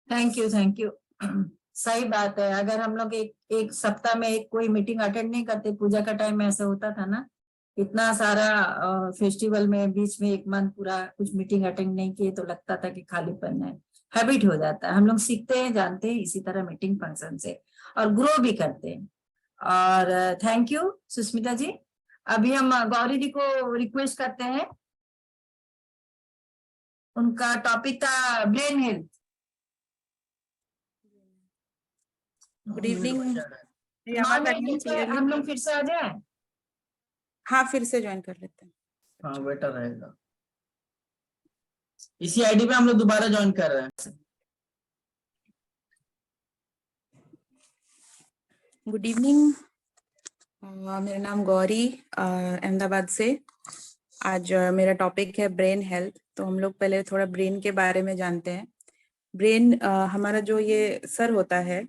S1: Thank you, thank you. सही बात है। अगर हम लोग एक सप्ताह में एक कोई मीटिंग अटेंड नहीं करते, पूजा का टाइम में ऐसा होता था ना, इतना सारा फेस्टिवल में बीच में एक मंथ पूरा कुछ मीटिंग अटेंड नहीं किए तो लगता था कि खालीपन है। हैबिट हो जाता है। हम लोग सीखते हैं, जानते हैं इसी तरह मीटिंग फंक्शन से, और ग्रो भी करते हैं। और थैंक यू सुष्मिता जी। अभी हम गौरी जी को रिक्वेस्ट करते हैं, उनका टॉपिक था brain health.
S4: Good evening.
S1: Ma'am, हम लोग फिर से आ जाए।
S4: हाँ, फिर से ज्वाइन कर लेते हैं।
S6: हाँ, बेटर रहेगा। इसी आईडी पे हम लोग दोबारा ज्वाइन कर रहे हैं।
S4: Good evening. मेरा नाम गौरी, अहमदाबाद से। आज मेरा टॉपिक है ब्रेन हेल्थ। तो हम लोग पहले थोड़ा ब्रेन के बारे में जानते हैं। ब्रेन हमारा जो ये सर होता है,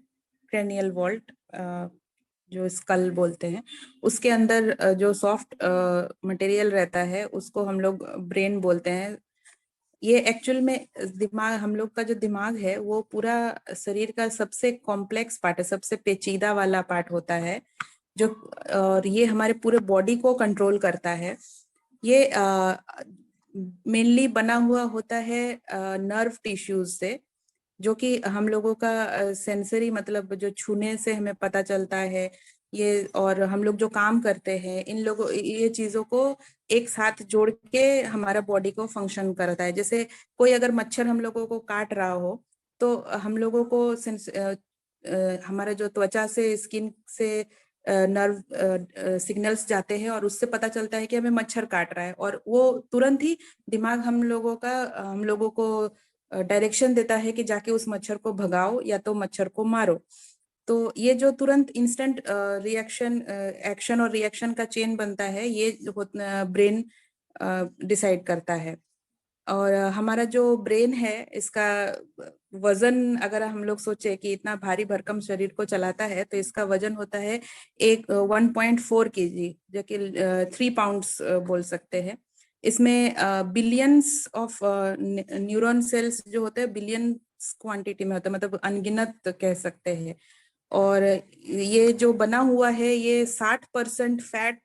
S4: क्रेनियल वॉल्ट, जो स्कल बोलते हैं, उसके अंदर जो सॉफ्ट मटेरियल रहता है उसको हम लोग ब्रेन बोलते हैं। ये एक्चुअल में दिमाग, हम लोग का जो दिमाग है वो पूरा शरीर का सबसे कॉम्प्लेक्स पार्ट है, सबसे पेचीदा वाला पार्ट होता है, जो और ये हमारे पूरे बॉडी को कंट्रोल करता है। ये मेनली बना हुआ होता है नर्व टिश्यूज से, जो कि हम लोगों का सेंसरी, मतलब जो छूने से हमें पता चलता है ये, और हम लोग जो काम करते हैं इन लोगों, ये चीजों को एक साथ जोड़ के हमारा बॉडी को फंक्शन करता है। जैसे कोई अगर मच्छर हम लोगों को काट रहा हो तो हम लोगों को हमारा जो त्वचा से, स्किन से नर्व सिग्नल्स जाते हैं और उससे पता चलता है कि हमें मच्छर काट रहा है, और वो तुरंत ही दिमाग हम लोगों को डायरेक्शन देता है कि जाके उस मच्छर को भगाओ या तो मच्छर को मारो। तो ये जो तुरंत इंस्टेंट रिएक्शन, एक्शन और रिएक्शन का चेन बनता है, ये ब्रेन डिसाइड करता है। और हमारा जो ब्रेन है, इसका वजन अगर हम लोग सोचे कि इतना भारी भरकम शरीर को चलाता है, तो इसका वजन होता है 1.4 kg, जो कि 3 पाउंड्स बोल सकते हैं। इसमें बिलियंस ऑफ न्यूरॉन सेल्स जो होते हैं, बिलियंस क्वांटिटी में होता है, मतलब अनगिनत कह सकते हैं। और ये जो बना हुआ है ये 60% फैट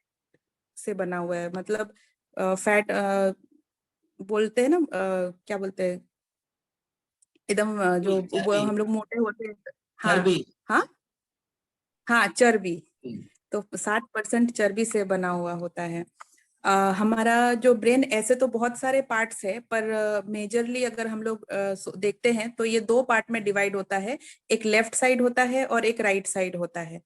S4: से बना हुआ है। मतलब फैट बोलते हैं ना, क्या बोलते हैं, एकदम जो हम लोग मोटे होते हैं। हाँ
S6: चर्बी।
S4: हाँ हाँ, चर्बी। तो 60% चर्बी से बना हुआ होता है। हमारा जो ब्रेन, ऐसे तो बहुत सारे पार्ट्स है, पर मेजरली अगर हम लोग देखते हैं तो ये 2 पार्ट में डिवाइड होता है। एक लेफ्ट साइड होता है और एक राइट साइड होता है।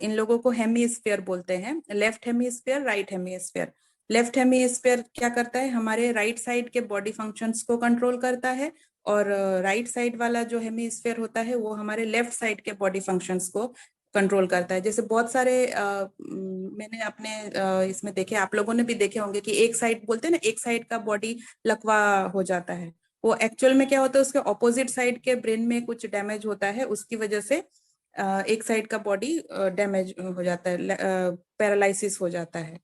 S4: इन लोगों को हेमीस्फीयर बोलते हैं, left hemisphere, right hemisphere. Left hemisphere क्या करता है, हमारे राइट साइड के बॉडी फंक्शंस को कंट्रोल करता है, और राइट साइड वाला जो हेमीस्फीयर होता है वो हमारे लेफ्ट साइड के बॉडी फंक्शंस को कंट्रोल करता है। जैसे बहुत सारे मैंने अपने इसमें देखे, आप लोगों ने भी देखे होंगे कि एक साइड बोलते हैं ना, एक साइड का बॉडी लकवा हो जाता है। वो एक्चुअल में क्या होता है, उसके ऑपोजिट साइड के ब्रेन में कुछ डैमेज होता है, उसकी वजह से एक साइड का बॉडी डैमेज हो जाता है, पैरालिसिस हो जाता है।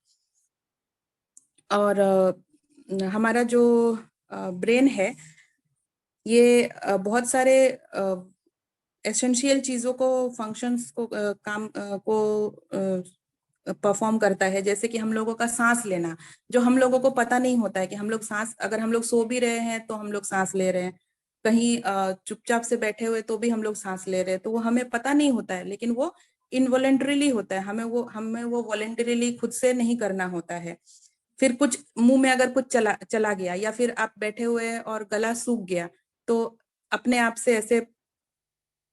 S4: और हमारा जो ब्रेन है ये बहुत सारे एसेंशियल चीजों को, फंक्शंस को, काम को परफॉर्म करता है। जैसे कि हम लोगों का सांस लेना, जो हम लोगों को पता नहीं होता है कि हम लोग सांस, अगर हम लोग सो भी रहे हैं तो हम लोग सांस ले रहे हैं, कहीं चुपचाप से बैठे हुए तो भी हम लोग सांस ले रहे हैं, तो वो हमें पता नहीं होता है, लेकिन वो इनवॉलेंटरीली होता है, हमें वो वॉलेंटरीली खुद से नहीं करना होता है। फिर कुछ मुंह में अगर कुछ चला गया, या फिर आप बैठे हुए और गला सूख गया, तो अपने आप से ऐसे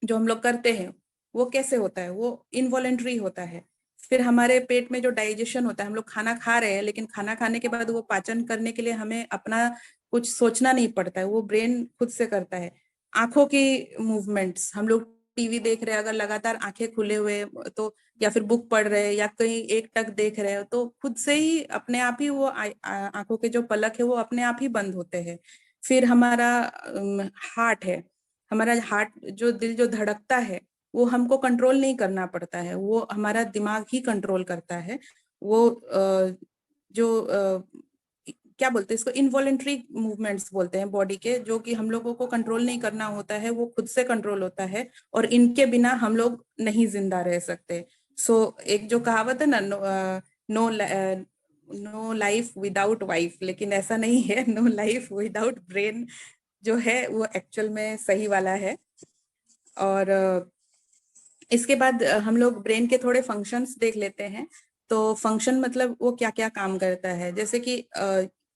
S4: जो हम लोग करते हैं वो कैसे होता है, वो इनवॉलेंटरी होता है। फिर हमारे पेट में जो डाइजेशन होता है, हम लोग खाना खा रहे हैं, लेकिन खाना खाने के बाद वो पाचन करने के लिए हमें अपना कुछ सोचना नहीं पड़ता है, वो ब्रेन खुद से करता है। आंखों की मूवमेंट्स, हम लोग टीवी देख रहे हैं, अगर लगातार आंखें खुले हुए तो, या फिर बुक पढ़ रहे हैं, या कहीं एक टक देख रहे हो, तो खुद से ही अपने आप ही वो आंखों के जो पलक है वो अपने आप ही बंद होते हैं। फिर हमारा हार्ट है, हमारा हार्ट, जो दिल जो धड़कता है, वो हमको कंट्रोल नहीं करना पड़ता है, वो हमारा दिमाग ही कंट्रोल करता है। वो जो क्या बोलते हैं इसको, इनवॉलेंट्री मूवमेंट्स बोलते हैं बॉडी के, जो कि हम लोगों को कंट्रोल नहीं करना होता है, वो खुद से कंट्रोल होता है, और इनके बिना हम लोग नहीं जिंदा रह सकते। सो एक जो कहावत है ना, नो लाइफ विदाउट वाइफ, लेकिन ऐसा नहीं है, नो लाइफ विदाउट ब्रेन जो है वो एक्चुअल में सही वाला है। और इसके बाद हम लोग ब्रेन के थोड़े फंक्शंस देख लेते हैं। तो फंक्शन मतलब वो क्या क्या काम करता है, जैसे कि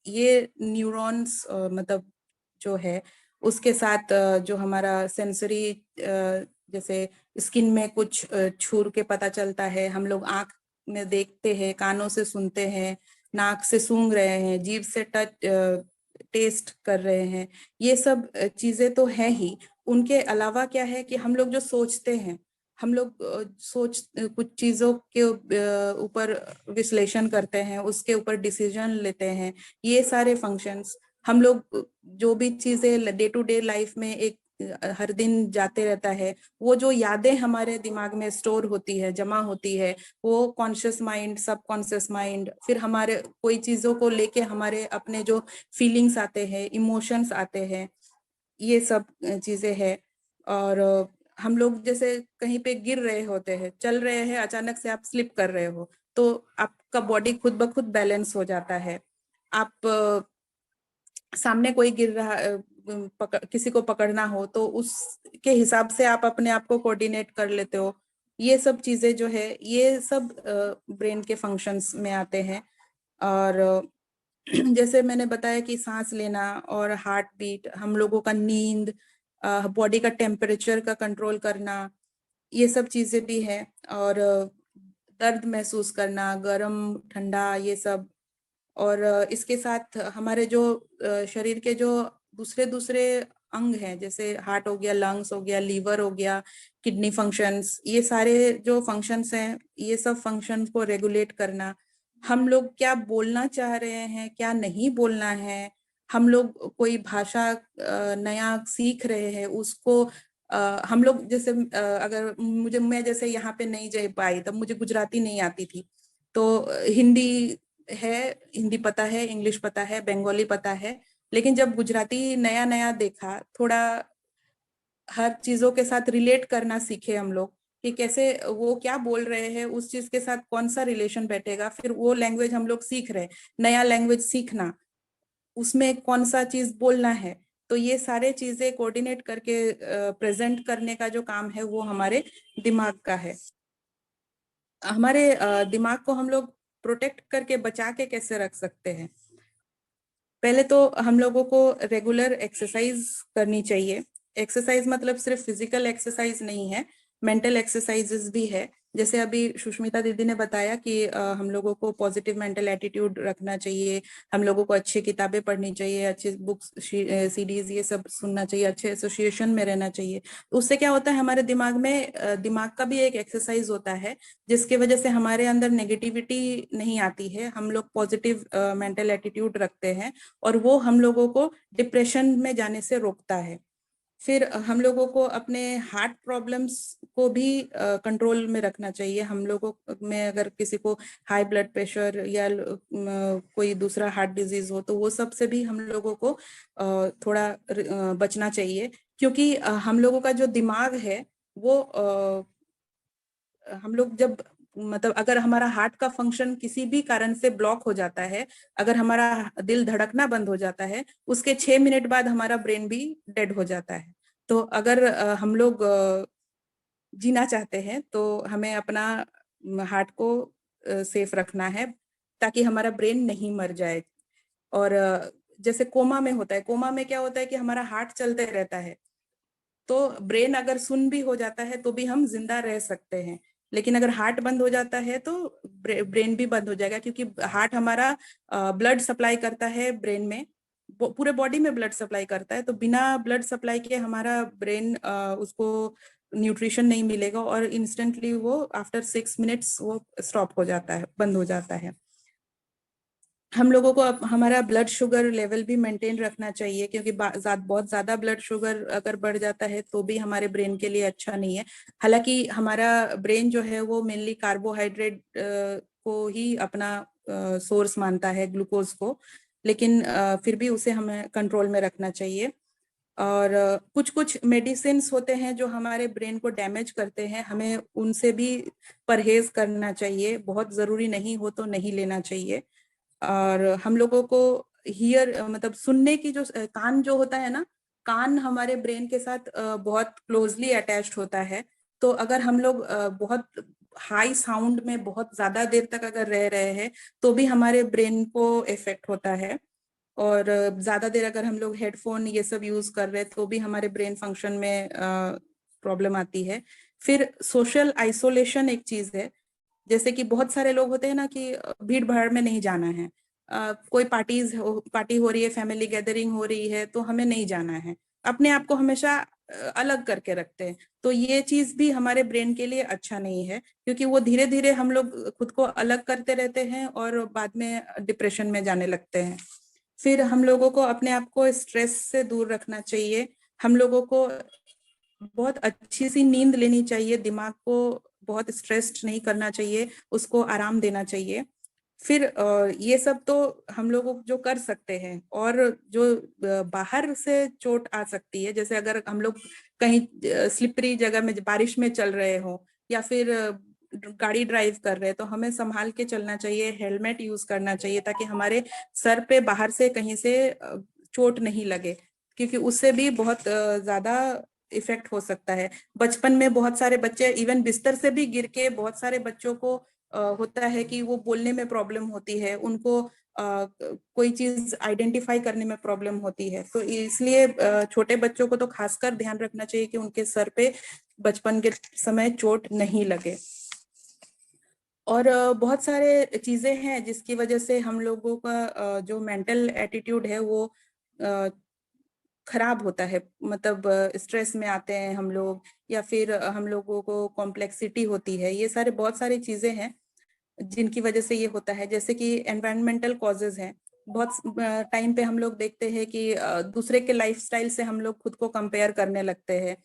S4: ये न्यूरॉन्स मतलब जो है उसके साथ जो हमारा सेंसरी, जैसे स्किन में कुछ छू के पता चलता है, हम लोग आंख में देखते हैं, कानों से सुनते हैं, नाक से सूंघ रहे हैं, जीभ से टच टेस्ट कर रहे हैं, ये सब चीजें तो है ही। उनके अलावा क्या है कि हम लोग जो सोचते हैं, हम लोग कुछ चीजों के ऊपर विश्लेषण करते हैं, उसके ऊपर डिसीजन लेते हैं, ये सारे फंक्शंस। हम लोग जो भी चीजें डे टू डे लाइफ में एक हर दिन जाते रहता है, वो जो यादें हमारे दिमाग में स्टोर होती है, जमा होती है, वो कॉन्शियस माइंड, सब कॉन्शियस माइंड, फिर हमारे कोई चीजों को लेके हमारे अपने जो फीलिंग्स आते हैं, इमोशंस आते हैं, ये सब चीजें हैं। और हम लोग जैसे कहीं पे गिर रहे होते हैं, चल रहे हैं, अचानक से आप स्लिप कर रहे हो, तो आपका बॉडी खुद ब खुद बैलेंस हो जाता है। आप सामने कोई गिर रहा, किसी को पकड़ना हो तो उसके हिसाब से आप अपने आप को कोऑर्डिनेट कर लेते हो। ये सब चीजें जो है, ये सब ब्रेन के फंक्शंस में आते हैं। और जैसे मैंने बताया कि सांस लेना और हार्ट बीट, हम लोगों का नींद, बॉडी का टेम्परेचर का कंट्रोल करना, ये सब चीजें भी है। और दर्द महसूस करना, गर्म ठंडा, ये सब। और इसके साथ हमारे जो शरीर के जो दूसरे दूसरे अंग हैं, जैसे हार्ट हो गया, लंग्स हो गया, लीवर हो गया, किडनी फंक्शंस, ये सारे जो फंक्शंस हैं, ये सब फंक्शंस को रेगुलेट करना, हम लोग क्या बोलना चाह रहे हैं, क्या नहीं बोलना है, हम लोग कोई भाषा नया सीख रहे हैं, उसको हम लोग जैसे अगर मैं जैसे यहाँ पे नहीं जा पाई, तब मुझे गुजराती नहीं आती थी, तो हिंदी है, हिंदी पता है, इंग्लिश पता है, बंगाली पता है, लेकिन जब गुजराती नया नया देखा, थोड़ा हर चीजों के साथ रिलेट करना सीखे हम लोग, कि कैसे वो क्या बोल रहे हैं, उस चीज के साथ कौन सा रिलेशन बैठेगा, फिर वो लैंग्वेज हम लोग सीख रहे हैं। नया लैंग्वेज सीखना, उसमें कौन सा चीज बोलना है, तो ये सारे चीजें कोऑर्डिनेट करके प्रेजेंट करने का जो काम है वो हमारे दिमाग का है। हमारे दिमाग को हम लोग प्रोटेक्ट करके बचा के कैसे रख सकते हैं? पहले तो हम लोगों को रेगुलर एक्सरसाइज करनी चाहिए। एक्सरसाइज मतलब सिर्फ फिजिकल एक्सरसाइज नहीं है, मेंटल एक्सरसाइजेस भी है। जैसे अभी सुष्मिता दीदी ने बताया कि हम लोगों को पॉजिटिव मेंटल एटीट्यूड रखना चाहिए, हम लोगों को अच्छी किताबें पढ़नी चाहिए, अच्छी बुक्स, सीडीज, ये सब सुनना चाहिए, अच्छे एसोसिएशन में रहना चाहिए। तो उससे क्या होता है, हमारे दिमाग में दिमाग का भी एक एक्सरसाइज होता है, जिसकी वजह से हमारे अंदर नेगेटिविटी नहीं आती है, हम लोग पॉजिटिव मेंटल एटीट्यूड रखते हैं, और वो हम लोगों को डिप्रेशन में जाने से रोकता है। फिर हम लोगों को अपने हार्ट प्रॉब्लम्स को भी कंट्रोल में रखना चाहिए। हम लोगों में अगर किसी को हाई ब्लड प्रेशर या कोई दूसरा हार्ट डिजीज हो तो वो सब से भी हम लोगों को थोड़ा बचना चाहिए, क्योंकि हम लोगों का जो दिमाग है वो हम लोग जब मतलब अगर हमारा हार्ट का फंक्शन किसी भी कारण से ब्लॉक हो जाता है, अगर हमारा दिल धड़कना बंद हो जाता है, उसके 6 मिनट बाद हमारा ब्रेन भी डेड हो जाता है। तो अगर हम लोग जीना चाहते हैं तो हमें अपना हार्ट को सेफ रखना है ताकि हमारा ब्रेन नहीं मर जाए। और जैसे कोमा में होता है, कोमा में क्या होता है कि हमारा हार्ट चलते रहता है, तो ब्रेन अगर सुन भी हो जाता है तो भी हम जिंदा रह सकते हैं। लेकिन अगर हार्ट बंद हो जाता है तो ब्रेन भी बंद हो जाएगा, क्योंकि हार्ट हमारा ब्लड सप्लाई करता है ब्रेन में, पूरे बॉडी में ब्लड सप्लाई करता है। तो बिना ब्लड सप्लाई के हमारा ब्रेन उसको न्यूट्रिशन नहीं मिलेगा और इंस्टेंटली वो आफ्टर 6 मिनट्स वो स्टॉप हो जाता है, बंद हो जाता है। हम लोगों को हमारा ब्लड शुगर लेवल भी मेंटेन रखना चाहिए, क्योंकि बहुत ज्यादा ब्लड शुगर अगर बढ़ जाता है तो भी हमारे ब्रेन के लिए अच्छा नहीं है। हालांकि हमारा ब्रेन जो है वो मेनली कार्बोहाइड्रेट को ही अपना सोर्स मानता है, ग्लूकोज को, लेकिन फिर भी उसे हमें कंट्रोल में रखना चाहिए। और कुछ कुछ मेडिसिन होते हैं जो हमारे ब्रेन को डैमेज करते हैं, हमें उनसे भी परहेज करना चाहिए, बहुत जरूरी नहीं हो तो नहीं लेना चाहिए। और हम लोगों को मतलब सुनने की जो कान जो होता है ना, कान हमारे ब्रेन के साथ बहुत क्लोजली अटैच्ड होता है। तो अगर हम लोग बहुत हाई साउंड में बहुत ज्यादा देर तक अगर रह रहे हैं तो भी हमारे ब्रेन को इफेक्ट होता है। और ज्यादा देर अगर हम लोग हेडफोन ये सब यूज कर रहे हैं तो भी हमारे ब्रेन फंक्शन में प्रॉब्लम आती है। फिर सोशल आइसोलेशन एक चीज है, जैसे कि बहुत सारे लोग होते हैं ना कि भीड़ भाड़ में नहीं जाना है, कोई पार्टी हो रही है, फैमिली गैदरिंग हो रही है तो हमें नहीं जाना है, अपने आप को हमेशा अलग करके रखते हैं। तो ये चीज भी हमारे ब्रेन के लिए अच्छा नहीं है, क्योंकि वो धीरे धीरे हम लोग खुद को अलग करते रहते हैं और बाद में डिप्रेशन में जाने लगते हैं। फिर हम लोगों को अपने आप को स्ट्रेस से दूर रखना चाहिए। हम लोगों को बहुत अच्छी सी नींद लेनी चाहिए, दिमाग को बहुत स्ट्रेस्ड नहीं करना चाहिए, उसको आराम देना चाहिए। फिर ये सब तो हम लोग जो कर सकते हैं। और जो बाहर से चोट आ सकती है, जैसे अगर हम लोग कहीं स्लिपरी जगह में बारिश में चल रहे हो या फिर गाड़ी ड्राइव कर रहे हैं तो हमें संभाल के चलना चाहिए, हेलमेट यूज करना चाहिए ताकि हमारे सर पे बाहर से कहीं से चोट नहीं लगे, क्योंकि उससे भी बहुत ज्यादा इफेक्ट हो सकता है। बचपन में बहुत सारे बच्चे इवन बिस्तर से भी गिर के, बहुत सारे बच्चों को होता है कि वो बोलने में प्रॉब्लम होती है, उनको कोई चीज आइडेंटिफाई करने में प्रॉब्लम होती है। तो इसलिए छोटे बच्चों को तो खासकर ध्यान रखना चाहिए कि उनके सर पे बचपन के समय चोट नहीं लगे। और बहुत सारे चीजें हैं जिसकी वजह से हम लोगों का जो मेंटल एटीट्यूड है वो खराब होता है, मतलब स्ट्रेस में आते हैं हम लोग, या फिर हम लोगों को कॉम्प्लेक्सिटी होती है। ये सारे बहुत सारी चीजें हैं जिनकी वजह से ये होता है। जैसे कि एनवायरमेंटल कॉजेज हैं, बहुत टाइम पे हम लोग देखते हैं कि दूसरे के लाइफस्टाइल से हम लोग खुद को कंपेयर करने लगते हैं।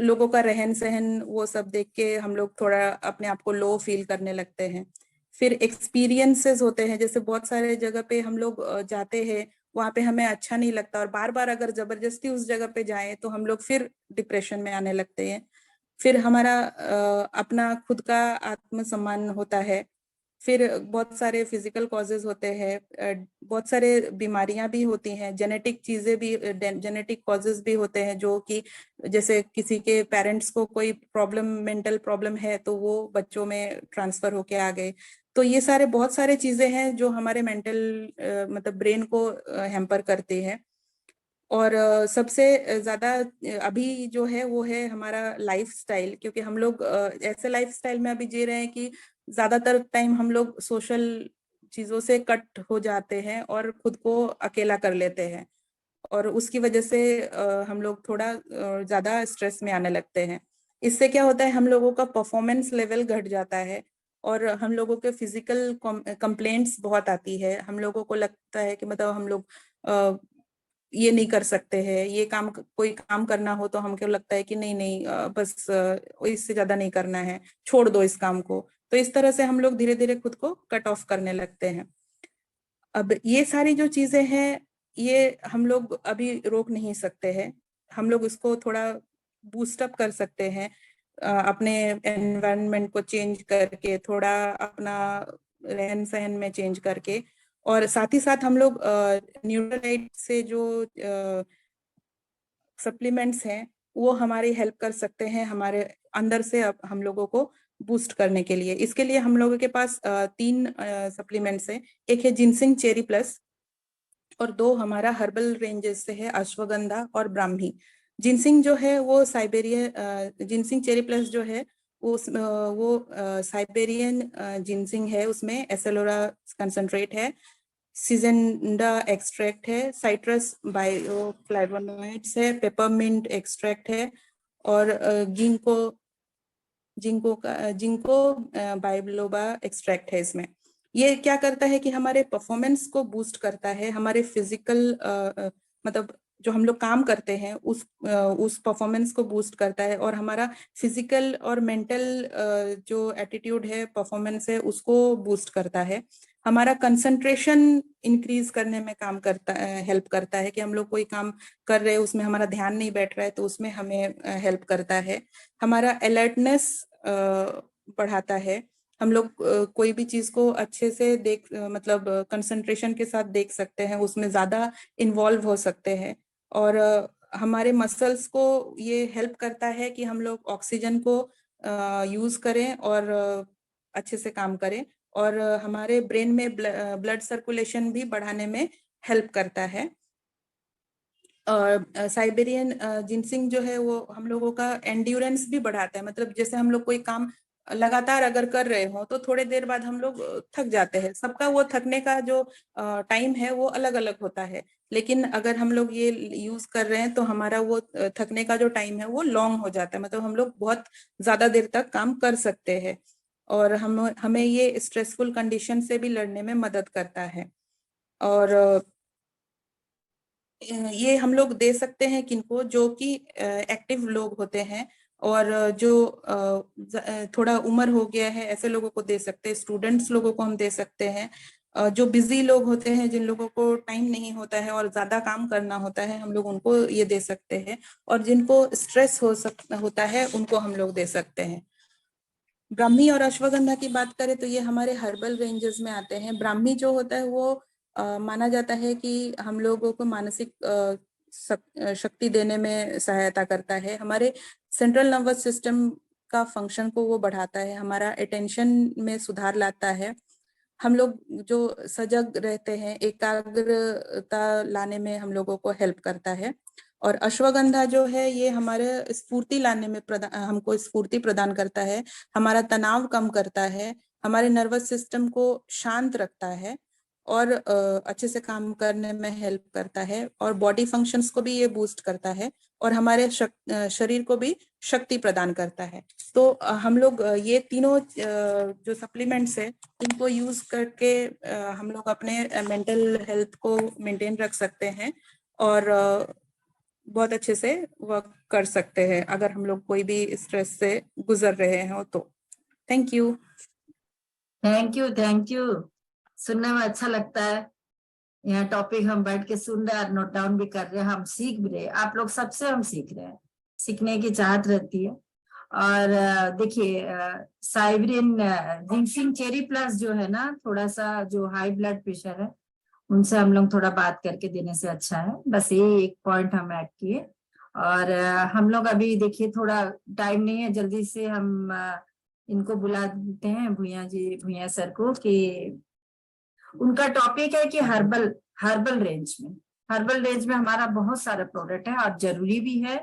S4: लोगों का रहन सहन वो सब देख के हम लोग थोड़ा अपने आप को लो फील करने लगते हैं। फिर एक्सपीरियंसेस होते हैं, जैसे बहुत सारे जगह पे हम लोग जाते हैं, वहां पे हमें अच्छा नहीं लगता और बार बार अगर जबरदस्ती उस जगह पे जाएं तो हम लोग फिर डिप्रेशन में आने लगते हैं। फिर हमारा अपना खुद का आत्मसम्मान होता है। फिर बहुत सारे फिजिकल कॉजेज होते हैं, बहुत सारे बीमारियां भी होती हैं, जेनेटिक चीजें भी, जेनेटिक कॉजेज भी होते हैं, जो कि जैसे किसी के पेरेंट्स को कोई प्रॉब्लम, मेंटल प्रॉब्लम है तो वो बच्चों में ट्रांसफर होके आ गए। तो ये सारे बहुत सारे चीजें हैं जो हमारे मेंटल मतलब ब्रेन को हैम्पर करते हैं। और सबसे ज्यादा अभी जो है वो है हमारा लाइफस्टाइल, क्योंकि हम लोग ऐसे लाइफस्टाइल में अभी जी रहे हैं कि ज्यादातर टाइम हम लोग सोशल चीजों से कट हो जाते हैं और खुद को अकेला कर लेते हैं, और उसकी वजह से हम लोग थोड़ा ज्यादा स्ट्रेस में आने लगते हैं। इससे क्या होता है, हम लोगों का परफॉर्मेंस लेवल घट जाता है और हम लोगों के फिजिकल कंप्लेंट्स बहुत आती है। हम लोगों को लगता है कि मतलब हम लोग ये नहीं कर सकते हैं, ये काम कोई काम करना हो तो हमको लगता है कि नहीं नहीं बस इससे ज्यादा नहीं करना है, छोड़ दो इस काम को। तो इस तरह से हम लोग धीरे धीरे खुद को कट ऑफ करने लगते हैं। अब ये सारी जो चीजें हैं ये हम लोग अभी रोक नहीं सकते हैं, हम लोग इसको थोड़ा बूस्ट अप कर सकते हैं अपने एनवायरनमेंट को चेंज करके, थोड़ा अपना रहन सहन में चेंज करके। और साथ ही साथ हम लोग न्यूट्रलाइट से जो सप्लीमेंट्स हैं वो हमारी हेल्प कर सकते हैं हमारे अंदर से अब हम लोगों को बूस्ट करने के लिए। इसके लिए हम लोगों के पास 3 सप्लीमेंट्स हैं। एक है जिनसिंग चेरी प्लस और 2 हमारा हर्बल रेंजेस से है अश्वगंधा और ब्राह्मी। जिनसिंग जो है वो साइबेरियन, जिनसिंग चेरी प्लस जो है वो साइबेरियन जिनसिंग है, उसमें एसेलोरा कंसंट्रेट है, सिजेंडा एक्सट्रैक्ट है, साइट्रस बायोफ्लेवोनोइड्स है, पेपरमिंट एक्सट्रैक्ट है और जिंको बाइलोबा एक्सट्रैक्ट है इसमें। ये क्या करता है कि हमारे परफॉर्मेंस को बूस्ट करता है, हमारे फिजिकल मतलब जो हम लोग काम करते हैं उस परफॉर्मेंस को बूस्ट करता है और हमारा फिजिकल और मेंटल जो एटीट्यूड है, परफॉर्मेंस है, उसको बूस्ट करता है। हमारा कंसंट्रेशन इंक्रीज करने में काम करता है, हेल्प करता है कि हम लोग कोई काम कर रहे हैं उसमें हमारा ध्यान नहीं बैठ रहा है तो उसमें हमें हेल्प करता है। हमारा अलर्टनेस बढ़ाता है, हम लोग कोई भी चीज को अच्छे से मतलब कंसंट्रेशन के साथ देख सकते हैं, उसमें ज्यादा इन्वॉल्व हो सकते हैं। और हमारे मसल्स को ये हेल्प करता है कि हम लोग ऑक्सीजन को यूज करें और अच्छे से काम करें। और हमारे ब्रेन में ब्लड सर्कुलेशन भी बढ़ाने में हेल्प करता है। और साइबेरियन जिनसिंग जो है वो हम लोगों का एंड्योरेंस भी बढ़ाता है, मतलब जैसे हम लोग कोई काम लगातार अगर कर रहे हो तो थोड़े देर बाद हम लोग थक जाते हैं, सबका वो थकने का जो टाइम है वो अलग अलग होता है, लेकिन अगर हम लोग ये यूज कर रहे हैं तो हमारा वो थकने का जो टाइम है वो लॉन्ग हो जाता है, मतलब हम लोग बहुत ज्यादा देर तक काम कर सकते हैं और हमें ये स्ट्रेसफुल कंडीशन से भी लड़ने में मदद करता है। और ये हम लोग दे सकते हैं किनको, जो कि एक्टिव लोग होते हैं और जो थोड़ा उम्र हो गया है ऐसे लोगों को दे सकते हैं, स्टूडेंट्स लोगों को हम दे सकते हैं, जो बिजी लोग होते हैं जिन लोगों को टाइम नहीं होता है और ज्यादा काम करना होता है हम लोग उनको ये दे सकते हैं, और जिनको स्ट्रेस होता है उनको हम लोग दे सकते हैं। ब्राह्मी और अश्वगंधा की बात करें तो ये हमारे हर्बल रेंजेस में आते हैं। ब्राह्मी जो होता है वो माना जाता है कि हम लोगों को मानसिक शक्ति देने में सहायता करता है, हमारे सेंट्रल नर्वस सिस्टम का फंक्शन को वो बढ़ाता है, हमारा अटेंशन में सुधार लाता है, हम लोग जो सजग रहते हैं एकाग्रता लाने में हम लोगों को हेल्प करता है। और अश्वगंधा जो है ये हमारे स्फूर्ति लाने में हमको स्फूर्ति प्रदान करता है, हमारा तनाव कम करता है, हमारे नर्वस सिस्टम को शांत रखता है और अच्छे से काम करने में हेल्प करता है, और बॉडी फंक्शंस को भी ये बूस्ट करता है और हमारे शरीर को भी शक्ति प्रदान करता है। तो हम लोग ये तीनों जो सप्लीमेंट्स है इनको यूज करके हम लोग अपने मेंटल हेल्थ को मेंटेन रख सकते हैं और बहुत अच्छे से वर्क कर सकते हैं अगर हम लोग कोई भी स्ट्रेस से गुजर रहे हो तो। Thank you.
S1: Thank you, thank you. सुनने में अच्छा लगता है, यहाँ टॉपिक हम बैठ के सुन रहे हैं और नोट डाउन भी कर रहे हैं, हम सीख भी रहे हैं, आप लोग सबसे हम सीख रहे हैं, सीखने की चाहत रहती है। और देखिए साइबरिन जिनसिंग चेरी प्लस जो है ना, थोड़ा सा जो हाई ब्लड प्रेशर है उनसे हम लोग थोड़ा बात करके देने से अच्छा है, बस ये एक पॉइंट हम ऐड किए। और हम लोग अभी देखिए थोड़ा टाइम नहीं है, जल्दी से हम इनको बुला देते हैं भूया सर को, कि उनका टॉपिक है कि हर्बल हर्बल रेंज में हमारा बहुत सारा प्रोडक्ट है और जरूरी भी है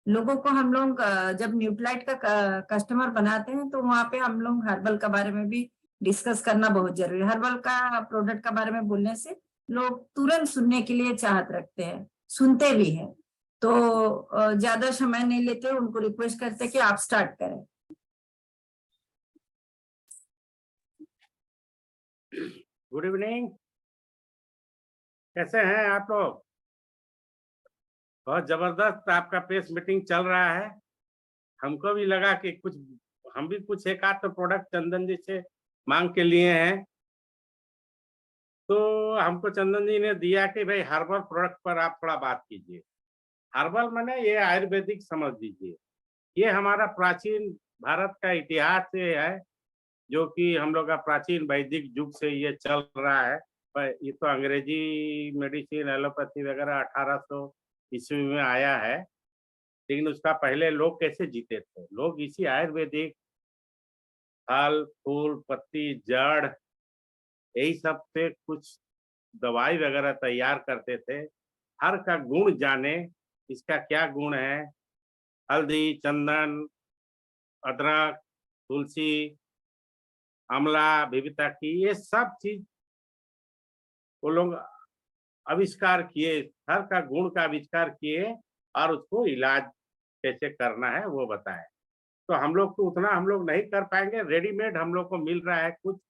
S1: लोगों को। हम लोग जब न्यूट्रलाइट का कस्टमर बनाते हैं तो वहाँ पे हम लोग हर्बल के बारे में भी डिस्कस करना बहुत जरूरी है। हर्बल का प्रोडक्ट के बारे में बोलने से लोग तुरंत सुनने के लिए चाहत रखते हैं, सुनते भी हैं। तो ज्यादा समय नहीं लेते, उनको रिक्वेस्ट करते कि आप स्टार्ट करें।
S7: गुड इवनिंग, कैसे हैं आप लोग? बहुत जबरदस्त आपका प्रेस मीटिंग चल रहा है। हमको भी लगा कि कुछ हम भी कुछ एक आध तो प्रोडक्ट चंदन जी से मांग के लिए हैं, तो हमको चंदन जी ने दिया कि भाई हर्बल प्रोडक्ट पर आप थोड़ा बात कीजिए। हर्बल माने ये आयुर्वेदिक समझ लीजिए, ये हमारा प्राचीन भारत का इतिहास से है, जो कि हम लोग का प्राचीन वैदिक युग से ये चल रहा है। पर ये तो अंग्रेजी मेडिसिन एलोपैथी वगैरह 1800 ईस्वी में आया है, लेकिन उसका पहले लोग कैसे जीते थे? लोग इसी आयुर्वेदिक फल फूल पत्ती जड़ यही सब से कुछ दवाई वगैरह तैयार करते थे। हर का गुण जाने, इसका क्या गुण है, हल्दी, चंदन, अदरक, तुलसी, आंवला, विविता की, ये सब चीज वो लोग आविष्कार किए, हर का गुण का आविष्कार किए और उसको इलाज कैसे करना है वो बताए। तो हम लोग को उतना हम लोग नहीं कर पाएंगे, रेडीमेड हम लोग को मिल रहा है कुछ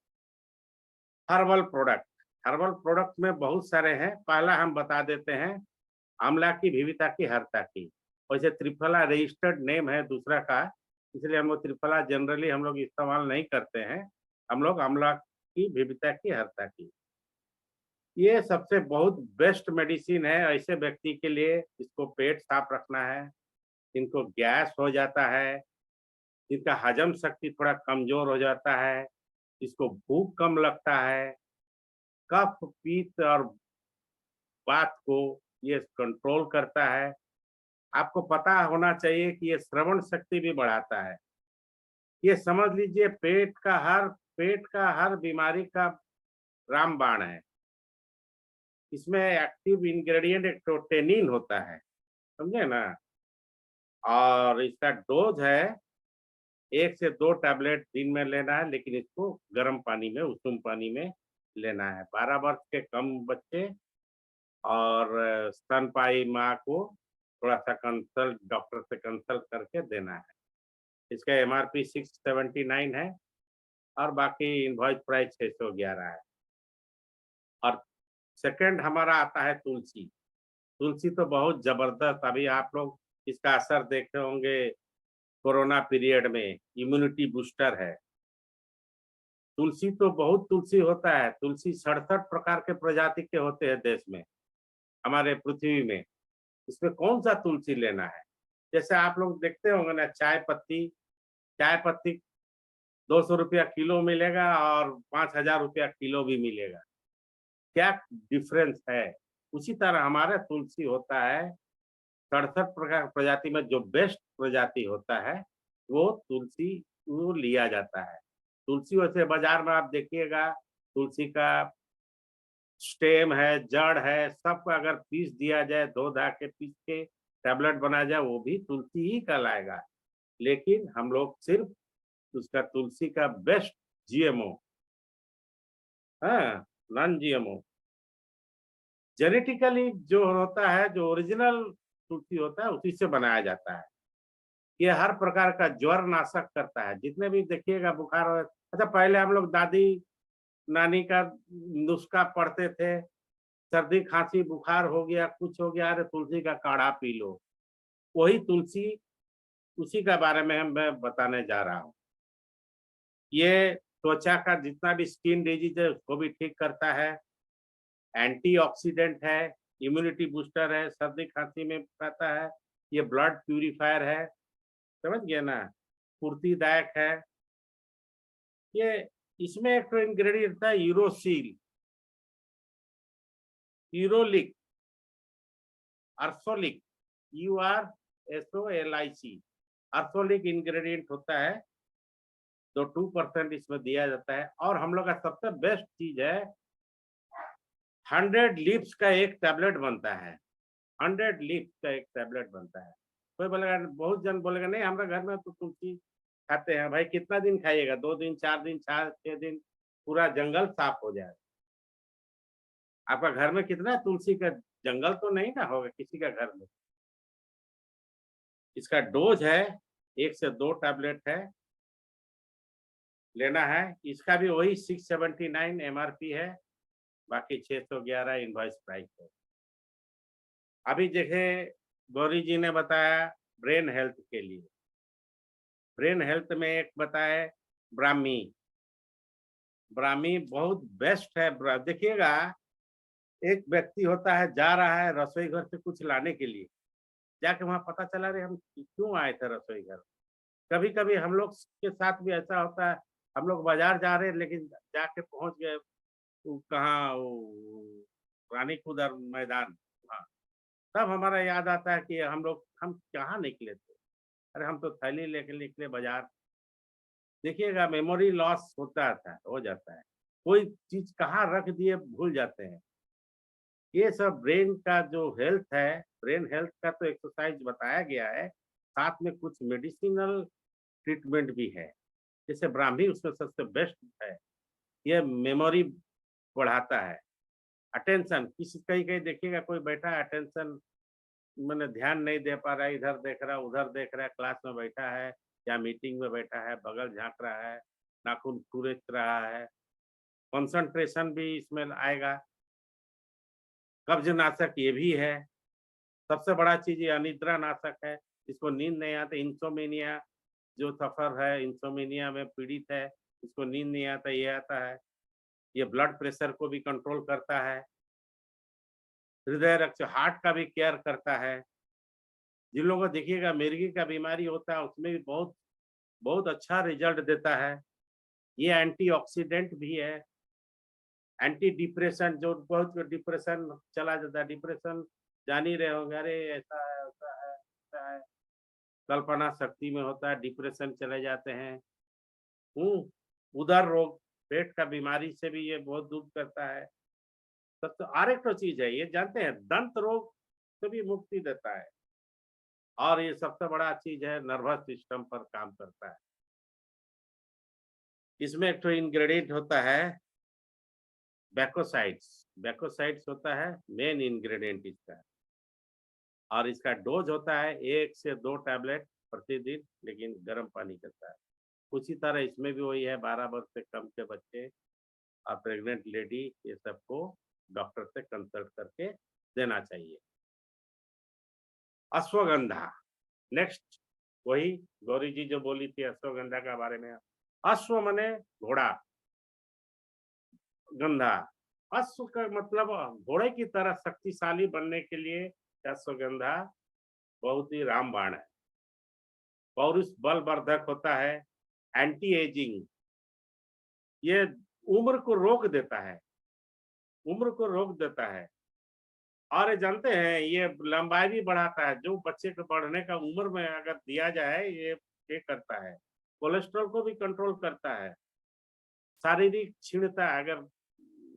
S7: हर्बल प्रोडक्ट। हर्बल प्रोडक्ट में बहुत सारे हैं, पहला हम बता देते हैं, आंवला की, विविता की, हरता की। वैसे त्रिफला रजिस्टर्ड नेम है दूसरा का, इसलिए हम लोग त्रिफला जनरली हम लोग इस्तेमाल नहीं करते हैं। हम लोग आंवला की, विविता की, हरता की, ये सबसे बहुत बेस्ट मेडिसिन है ऐसे व्यक्ति के लिए जिसको पेट साफ रखना है, जिनको गैस हो जाता है, जिनका हजम शक्ति थोड़ा कमजोर हो जाता है, जिसको भूख कम लगता है, कफ पित्त और बात को ये कंट्रोल करता है। आपको पता होना चाहिए कि ये श्रवण शक्ति भी बढ़ाता है। ये समझ लीजिए पेट का हर बीमारी का रामबाण है। इसमें एक्टिव इंग्रेडिएंट एक तो टेनिन होता है, समझे ना, और इसका डोज है 1 से 2 टैबलेट दिन में लेना है, लेकिन इसको गर्म पानी में, उषुम पानी में लेना है। 12 वर्ष के कम बच्चे और स्तनपायी माँ को थोड़ा सा कंसल्ट, डॉक्टर से कंसल्ट करके देना है। इसका MRP 679 है और बाकी इनवॉइस प्राइस 611 है। और सेकंड हमारा आता है तुलसी। तुलसी तो बहुत जबरदस्त, अभी आप लोग इसका असर देखे होंगे कोरोना पीरियड में, इम्यूनिटी बूस्टर है। तुलसी तो बहुत तुलसी होता है, तुलसी 67 प्रकार के प्रजाति के होते हैं देश में, हमारे पृथ्वी में। इसमें कौन सा तुलसी लेना है? जैसे आप लोग देखते होंगे ना, चाय पत्ती 200 रुपया किलो मिलेगा और 5000 रुपया किलो भी मिलेगा। क्या डिफरेंस है? उसी तरह हमारा तुलसी होता है 67 प्रकार प्रजाति में जो बेस्ट प्रजाति होता है वो तुलसी वो लिया जाता है। तुलसी वैसे बाजार में आप देखिएगा, तुलसी का स्टेम है, जड़ है, सबका अगर पीस दिया जाए, धो धा के पीस के टैबलेट बना जाए, वो भी तुलसी ही कहलाएगा। लेकिन हम लोग सिर्फ उसका तुलसी का बेस्ट GMO, हाँ, नॉन GMO जेनेटिकली जो होता है, जो ओरिजिनल तुलसी होता है उसी से बनाया जाता है। ये हर प्रकार का ज्वर नाशक करता है। जितने भी देखिएगा बुखार, अच्छा पहले हम लोग दादी नानी का नुस्खा पढ़ते थे, सर्दी खांसी बुखार हो गया, कुछ हो गया, अरे तुलसी का काढ़ा पी लो। वही तुलसी, उसी के बारे में मैं बताने जा रहा हूँ। ये त्वचा का जितना भी स्किन डिजीज है उसको भी ठीक करता है, एंटीऑक्सीडेंट है, इम्यूनिटी बूस्टर है, सर्दी खांसी में कहता है, ये ब्लड प्यूरिफायर है, समझ गए ना, फुर्तीदायक है। ये इसमें एक तो इंग्रेडिएंट है यूरोसिल, यूरोलिक, अर्सोलिक, URSOLIC, अर्सोलिक इंग्रेडिएंट होता है, जो 2% इसमें दिया जाता है। और हम लोग का सबसे बेस्ट चीज है 100 लीव्स का एक टैबलेट बनता है, 100 लीव्स का एक टैबलेट बनता है। कोई बोलेगा, बहुत जन बोलेगा नहीं हमारे घर में तो तुलसी खाते हैं। भाई कितना दिन खाइएगा? 2 दिन, 4 दिन, 6 दिन, पूरा जंगल साफ हो जाए। आपका घर में कितना तुलसी का जंगल तो नहीं ना होगा किसी का घर में। इसका डोज है 1 से 2 टैबलेट है, लेना है। इसका भी वही 679 MRP है, बाकी 611 इनवॉइस प्राइस है। अभी देखे गौरी जी ने बताया ब्रेन हेल्थ के लिए। ब्रेन हेल्थ में एक बताया ब्राह्मी। ब्राह्मी बहुत बेस्ट है। देखिएगा, एक व्यक्ति होता है, जा रहा है रसोई घर से कुछ लाने के लिए, जाके वहां पता चला रे हम क्यों आए थे रसोई घर। कभी कभी हम लोग के साथ भी ऐसा होता है, हम लोग बाजार जा रहे हैं लेकिन जाके पहुंच गए कहाँ, रानी कुदर मैदान। हाँ, तब हमारा याद आता है कि हम कहाँ निकले थे। अरे हम तो थैली लेके निकले बाजार। देखिएगा, मेमोरी लॉस हो जाता है, कोई चीज कहाँ रख दिए भूल जाते हैं। ये सब ब्रेन का जो हेल्थ है, ब्रेन हेल्थ का तो एक्सरसाइज बताया गया है, साथ में कुछ मेडिसिनल ट्रीटमेंट भी है। जैसे ब्राह्मी उसमें सबसे बेस्ट है। ये मेमोरी बढ़ाता है। अटेंशन, किसी कहीं कहीं देखिएगा कोई बैठा है, अटेंशन मैंने ध्यान नहीं दे पा रहा है, इधर देख रहा है उधर देख रहा है, क्लास में बैठा है या मीटिंग में बैठा है, बगल झांक रहा है, नाखून खुरच रहा है। कंसंट्रेशन भी इसमें आएगा। कब्ज नाशक ये भी है। सबसे बड़ा चीज ये अनिद्रा नाशक है। इसको नींद नहीं आती, इंसोमेनिया जो सफर है, इंसोमेनिया में पीड़ित है, इसको नींद नहीं आता, ये आता है। ये ब्लड प्रेशर को भी कंट्रोल करता है। हृदय रक्त, हार्ट का भी केयर करता है। जिन लोगों को देखिएगा मिर्गी का बीमारी होता है, उसमें भी बहुत बहुत अच्छा रिजल्ट देता है। ये एंटीऑक्सीडेंट भी है। एंटी डिप्रेशन, जो बहुत डिप्रेशन चला जाता है, डिप्रेशन जान ही रहे होंगे, अरे ऐसा है ऐसा है ऐसा है, कल्पना शक्ति में होता है, डिप्रेशन चले जाते हैं। उदर रोग, पेट का बीमारी से भी ये बहुत दूर करता है। सबसे और एक तो चीज है, ये जानते हैं, दंत रोग से भी मुक्ति देता है। और ये सबसे बड़ा चीज है, नर्वस सिस्टम पर काम करता है। इसमें एक तो इंग्रेडिएंट होता है बैकोसाइड्स। बैकोसाइड्स होता है मेन इंग्रेडिएंट इसका, और इसका डोज होता है 1 से 2 टैबलेट प्रतिदिन, लेकिन गर्म पानी के साथ। उसी तरह इसमें भी वही है, 12 वर्ष से कम के बच्चे और प्रेग्नेंट लेडी, ये सबको डॉक्टर से कंसल्ट करके देना चाहिए। अश्वगंधा नेक्स्ट, वही गौरी जी जो बोली थी अश्वगंधा के बारे में। अश्व मने घोड़ा, गंधा, अश्व का मतलब घोड़े की तरह शक्तिशाली बनने के लिए अश्वगंधा बहुत ही रामबाण है। पौरुष बलवर्धक होता है, एंटी एजिंग, ये उम्र को रोक देता है, उम्र को रोक देता है। और ये जानते हैं, ये लंबाई भी बढ़ाता है। जो बच्चे को बढ़ने का उम्र में अगर दिया जाए, ये करता है। कोलेस्ट्रॉल को भी कंट्रोल करता है। शारीरिक क्षीणता, अगर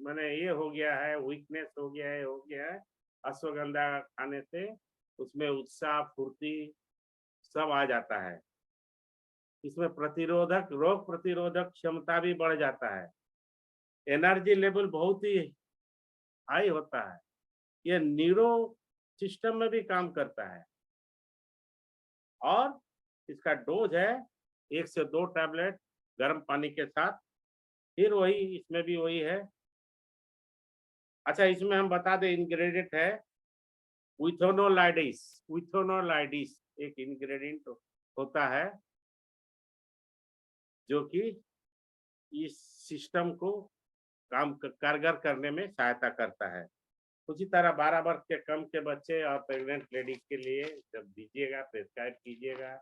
S7: मैंने ये हो गया है, वीकनेस हो गया है, अश्वगंधा खाने से उसमें उत्साह फुर्ती सब आ जाता है। इसमें प्रतिरोधक, रोग प्रतिरोधक क्षमता भी बढ़ जाता है। एनर्जी लेवल बहुत ही हाई होता है। ये न्यूरो सिस्टम में भी काम करता है। और इसका डोज है 1 से 2 टैबलेट गर्म पानी के साथ। फिर वही, इसमें भी वही है। अच्छा, इसमें हम बता दें इंग्रेडिएंट है विथोनोलाइडिस। विथोनोलाइडिस एक इंग्रेडिएंट होता है जो कि इस सिस्टम को कारगर करने में सहायता करता है। उसी तरह 12 वर्ष के कम के बच्चे और प्रेग्नेंट लेडी के लिए जब दीजिएगा, प्रिस्क्राइब कीजिएगा,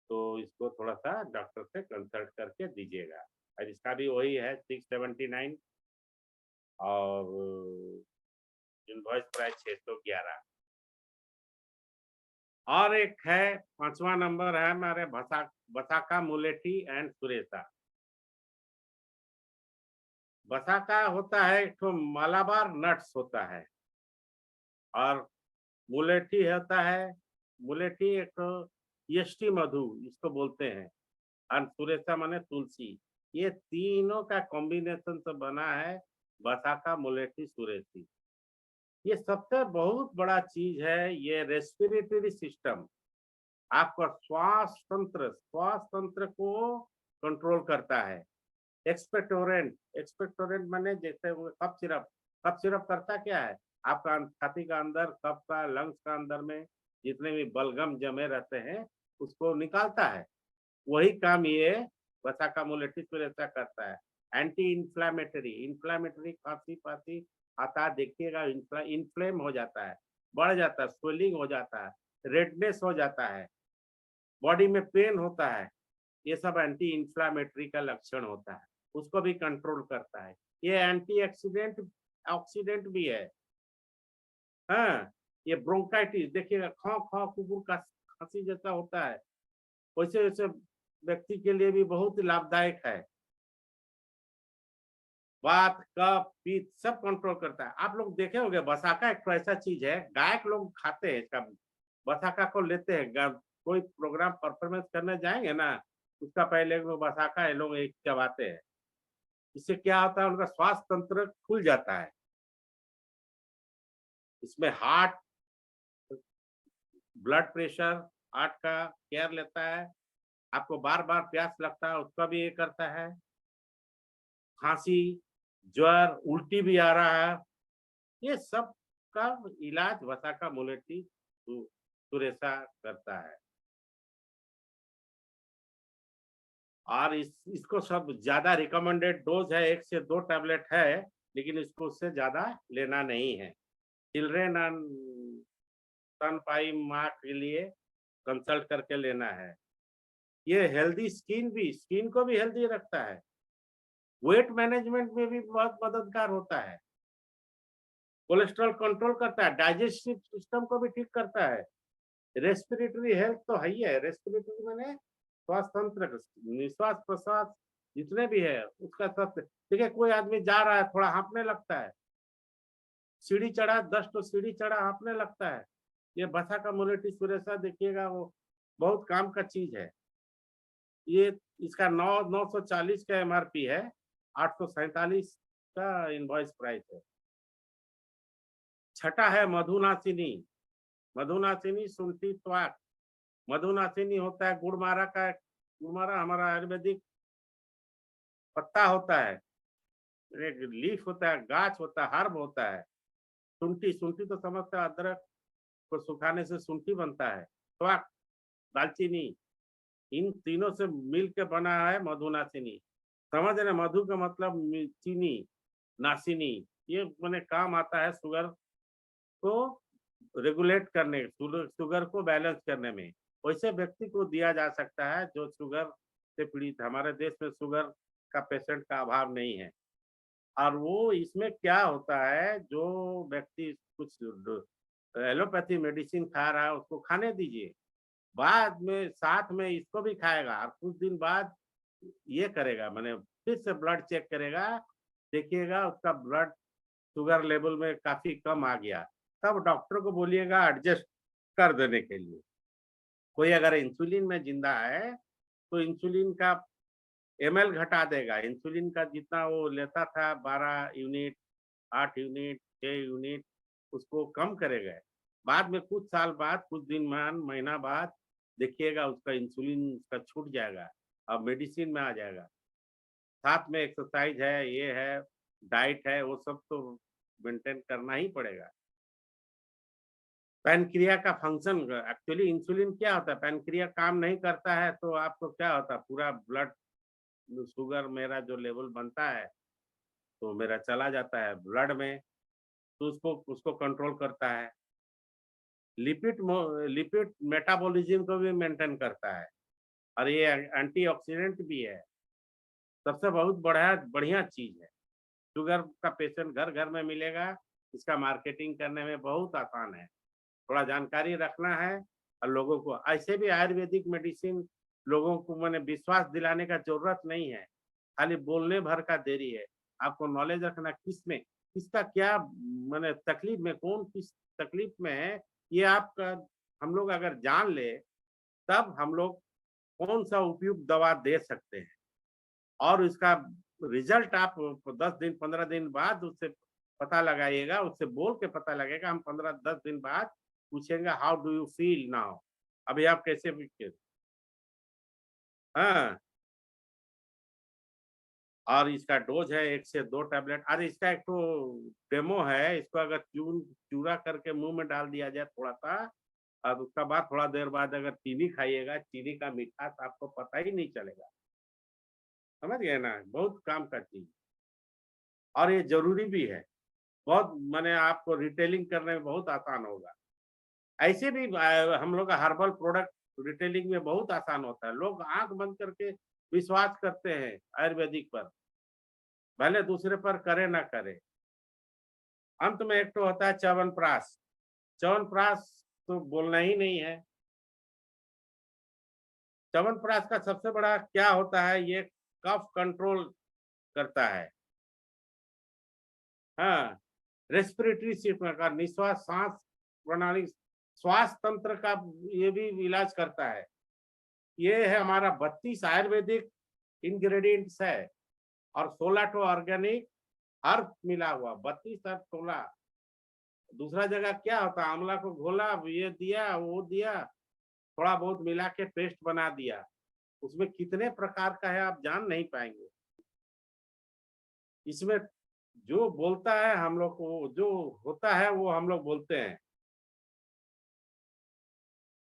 S7: तो इसको थोड़ा सा डॉक्टर से कंसल्ट करके दीजिएगा। और इसका भी वही है 679 और इनवॉइस प्राइस 611। और एक है 5वां नंबर है हमारे बसाका मुलेठी एंड सुरेसा। बसाका होता है एक तो मालाबार नट्स होता है, और मुलेठी होता है, मुलेठी एक तो यष्टि मधु इसको बोलते हैं, और सुरेसा माने तुलसी। ये तीनों का कॉम्बिनेशन से बना है बसाका मुलेठी सुरेसी। ये सबसे बहुत बड़ा चीज है, ये रेस्पिरेटरी सिस्टम, आपका श्वास तंत्र को कंट्रोल करता है। एक्सपेक्टोरेंट, एक्सपेक्टोरेंट माने जैसे वो कफ सिरप करता क्या है, आपका छाती का अंदर, कफ का, लंग्स का अंदर में जितने भी बलगम जमे रहते हैं उसको निकालता है। वही काम ये वसाका मोलेटिस ऐसा करता है। एंटी इंफ्लामेटरी खांसी पासी आता है, देखिएगा इन्फ्लेम हो जाता है, बढ़ जाता है, स्वेलिंग हो जाता है, रेडनेस हो जाता है, बॉडी में पेन होता है, ये सब एंटी इंफ्लामेटरी का लक्षण होता है, उसको भी कंट्रोल करता है। ये एंटी ऑक्सीडेंट भी है। हाँ, ये ब्रोंकाइटिस देखिएगा, खौ खौ कुबुर का खांसी जैसा होता है, वैसे वैसे व्यक्ति के लिए भी बहुत लाभदायक है। वात, कफ, पित्त सब कंट्रोल करता है। आप लोग देखे होंगे बसाका एक तो ऐसा चीज है, गायक लोग खाते हैं इसका, बसाका को लेते हैं, कोई प्रोग्राम परफॉर्मेंस करने जाएंगे ना, उसका पहले वो बसाका ये लोग एक चबाते हैं। इससे क्या होता है, उनका स्वास्थ्य तंत्र खुल जाता है। इसमें हार्ट, ब्लड प्रेशर, हार्ट का केयर लेता है, आपको बार बार प्यास लगता है उसका भी ये करता है, खांसी, ज्वर, उल्टी भी आ रहा है, ये सब का इलाज वसाका मोलेटिस सुरेसा करता है। और इसको सब ज्यादा रिकमेंडेड डोज है, 1 से 2 टैबलेट है, लेकिन इसको उससे ज्यादा लेना नहीं है। चिल्ड्रेन एंड स्तनपायी माँ के लिए कंसल्ट करके लेना है। ये हेल्दी स्किन को भी हेल्दी रखता है, वेट मैनेजमेंट में भी बहुत मददगार होता है, कोलेस्ट्रॉल कंट्रोल करता है, डाइजेस्टिव सिस्टम को भी ठीक करता है, रेस्पिरेटरी हेल्थ तो है ही है। रेस्पिरेटरी मैंने श्वास तंत्र, निश्वास प्रश्वास जितने भी है उसका सब। देखिए कोई आदमी जा रहा है, थोड़ा हाँफने लगता है, सीढ़ी चढ़ा, 10 तो सीढ़ी चढ़ा, हाँफने लगता है, ये वसाका मोलेटिस सुरेसा देखिएगा, वो बहुत काम का चीज है। ये इसका 940 का MRP है, 847 का इनवॉइस प्राइस है। छठा है मधुनासिनी। मधुनासिनी सुंठी त्वाक। मधुनासिनी होता है गुड़मारा का, गुड़मारा हमारा आयुर्वेदिक पत्ता होता है, एक लीफ होता है, गाछ होता है, हर्ब होता है। सुंठी तो समझते हैं, अदरक को सुखाने से सुंठी बनता है। त्वाक, दालचीनी, इन तीनों से मिल के बना है मधुनासिनी। समझ रहे, मधु का मतलब चीनी, नासिनी, ये मैंने काम आता है शुगर को रेगुलेट करने, शुगर को बैलेंस करने में। वैसे व्यक्ति को दिया जा सकता है जो शुगर से पीड़ित। हमारे देश में शुगर का पेशेंट का अभाव नहीं है। और वो इसमें क्या होता है, जो व्यक्ति कुछ एलोपैथी मेडिसिन खा रहा है उसको खाने दीजिए, बाद में साथ में इसको भी खाएगा, और कुछ दिन बाद ये करेगा, मैंने फिर से ब्लड चेक करेगा, देखिएगा उसका ब्लड शुगर लेवल में काफी कम आ गया, तब डॉक्टर को बोलिएगा एडजस्ट कर देने के लिए। कोई अगर इंसुलिन में जिंदा है तो इंसुलिन का ml घटा देगा, इंसुलिन का जितना वो लेता था 12 यूनिट, 8 यूनिट, 6 यूनिट, उसको कम करेगा। बाद में कुछ साल बाद, कुछ दिन महीना बाद देखिएगा उसका इंसुलिन उसका छूट जाएगा, अब मेडिसिन में आ जाएगा। साथ में एक्सरसाइज है, ये है, डाइट है, वो सब तो मेंटेन करना ही पड़ेगा। पैनक्रिया का फंक्शन, एक्चुअली इंसुलिन क्या होता है, पैनक्रिया काम नहीं करता है तो आपको क्या होता है, पूरा ब्लड शुगर मेरा जो लेवल बनता है तो मेरा चला जाता है ब्लड में, तो उसको कंट्रोल करता है। लिपिड मेटाबॉलिज्म को भी मेंटेन करता है, और ये एंटीऑक्सीडेंट भी है। सबसे बहुत बढ़िया चीज है। शुगर का पेशेंट घर घर में मिलेगा, इसका मार्केटिंग करने में बहुत आसान है, थोड़ा जानकारी रखना है। और लोगों को ऐसे भी आयुर्वेदिक मेडिसिन लोगों को मैंने विश्वास दिलाने का जरूरत नहीं है, खाली बोलने भर का देरी है। आपको नॉलेज रखना किसका क्या मैंने तकलीफ में, कौन किस तकलीफ में है, ये आपका हम लोग अगर जान ले तब हम लोग कौन सा उपयुक्त दवा दे सकते हैं। और इसका रिजल्ट आप 10 दिन 15 दिन बाद उससे पता लगाइएगा, उससे बोल के पता लगेगा। हम 15-10 दिन बाद पूछेंगे how do you feel now, अभी आप कैसे, हाँ और इसका डोज है 1 से 2 टैबलेट। अरे इसका एक तो डेमो है, इसको अगर चूरा करके मुंह में डाल दिया जाए थोड़ा सा, और उसका बाद थोड़ा देर बाद अगर चीनी खाइएगा, चीनी का मिठास आपको पता ही नहीं चलेगा। समझ गए ना, बहुत काम का चीज, और ये जरूरी भी है बहुत, माने आपको रिटेलिंग करने में बहुत आसान होगा। ऐसे भी हम लोग का हर्बल प्रोडक्ट रिटेलिंग में बहुत आसान होता है। लोग आंख बंद करके विश्वास करते हैं आयुर्वेदिक पर, भले दूसरे पर करे ना करे। अंत में एक तो होता है च्यवनप्राश। च्यवनप्राश तो बोलना ही नहीं है। च्यवनप्राश का सबसे बड़ा क्या होता है, ये कफ कंट्रोल करता है। हाँ, रेस्पिरेटरी सिस्टम का, निश्वास सांस प्रणाली, श्वास तंत्र का ये भी इलाज करता है। ये है हमारा 32 आयुर्वेदिक इंग्रेडिएंट्स है और 16 तो ऑर्गेनिक हर्ब मिला हुआ, 32 और 16। दूसरा जगह क्या होता है, आंवला को घोला, ये दिया वो दिया, थोड़ा बहुत मिला के पेस्ट बना दिया। उसमें कितने प्रकार का है आप जान नहीं पाएंगे। इसमें जो बोलता है हम लोग को, जो होता है वो हम लोग बोलते हैं।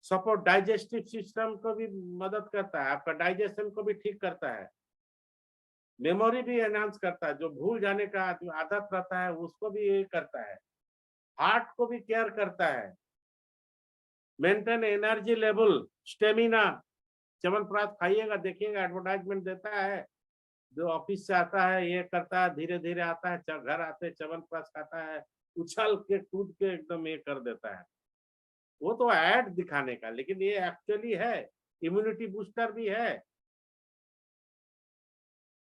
S7: सपोर्ट डाइजेस्टिव सिस्टम को भी मदद करता है, आपका डाइजेशन को भी ठीक करता है, मेमोरी भी एनहांस करता है, जो भूल जाने का आदत रहता है उसको भी ये करता है, हार्ट को भी केयर करता है, maintain energy level, stamina. Chyawanprash खाइएगा, देखिएगा, एडवर्टाइजमेंट देता है, जो ऑफिस से आता है ये करता है, धीरे धीरे आता है, घर आते च्यवनप्राश खाता है, उछल के कूद के एकदम ये कर देता है। वो तो ऐड दिखाने का, लेकिन ये एक्चुअली है, इम्यूनिटी बूस्टर भी है।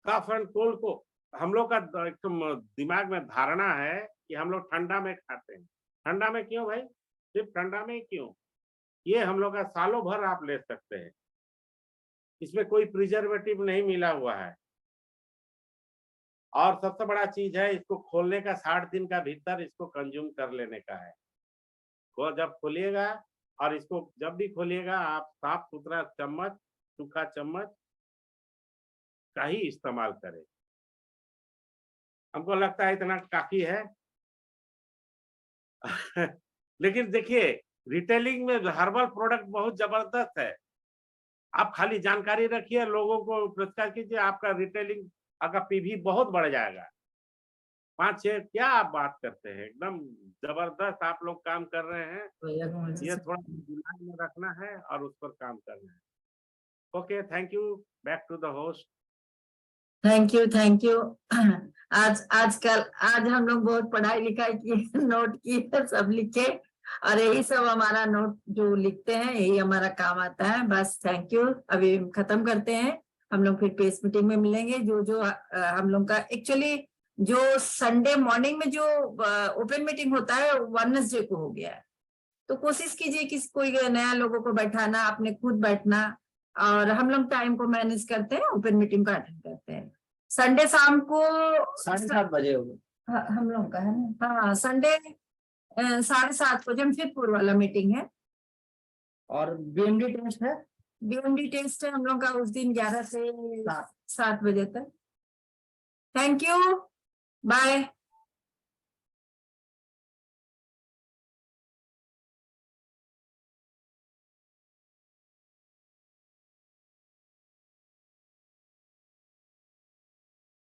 S7: कफ एंड कोल्ड को हम लोग का एकदम दिमाग में धारणा है कि हम लोग ठंडा में खाते हैं। ठंडा में क्यों भाई, सिर्फ ठंडा में क्यों? ये हम लोग का सालों भर आप ले सकते हैं, इसमें कोई प्रिजर्वेटिव नहीं मिला हुआ है। और सबसे बड़ा चीज है, इसको खोलने का 60 दिन का भीतर इसको कंज्यूम कर लेने का है। वो जब खोलिएगा, और इसको जब भी खोलिएगा आप साफ सुथरा चम्मच, सूखा चम्मच का ही इस्तेमाल करें। हमको लगता है इतना काफी है। लेकिन देखिए, रिटेलिंग में हर्बल प्रोडक्ट बहुत जबरदस्त है। आप खाली जानकारी रखिए, लोगों को प्रचार कीजिए, आपका रिटेलिंग, आपका पीवी बहुत बढ़ जाएगा। 5-6 क्या आप बात करते हैं, एकदम जबरदस्त आप लोग काम कर रहे हैं। ये थोड़ा दिमाग में रखना है और उस पर काम करना है। Okay, thank you, back to the host.
S1: Thank you. आज हम लोग बहुत पढ़ाई लिखाई की, नोट किए, सब लिखे, और यही सब हमारा नोट जो लिखते हैं यही हमारा काम आता है। बस थैंक यू। अभी हम खत्म करते हैं, हम लोग फिर पेस मीटिंग में मिलेंगे। जो हम लोग का एक्चुअली जो संडे मॉर्निंग में जो ओपन मीटिंग होता है वेडनेसडे को हो गया है, तो कोशिश कीजिए कि कोई नया लोगों को बैठाना, अपने खुद बैठना, और हम लोग टाइम को मैनेज करते हैं, ओपन मीटिंग को अटेंड करते हैं। संडे शाम को
S6: 7:30 बजे होगा।
S1: हाँ, हम लोग का है ना, हाँ, संडे 7:30 को जमशेदपुर वाला मीटिंग है।
S6: और बीएमडी टेस्ट है,
S1: बीएमडी टेस्ट है हम लोग का उस दिन 11 से 7 बजे तक। Thank you, bye.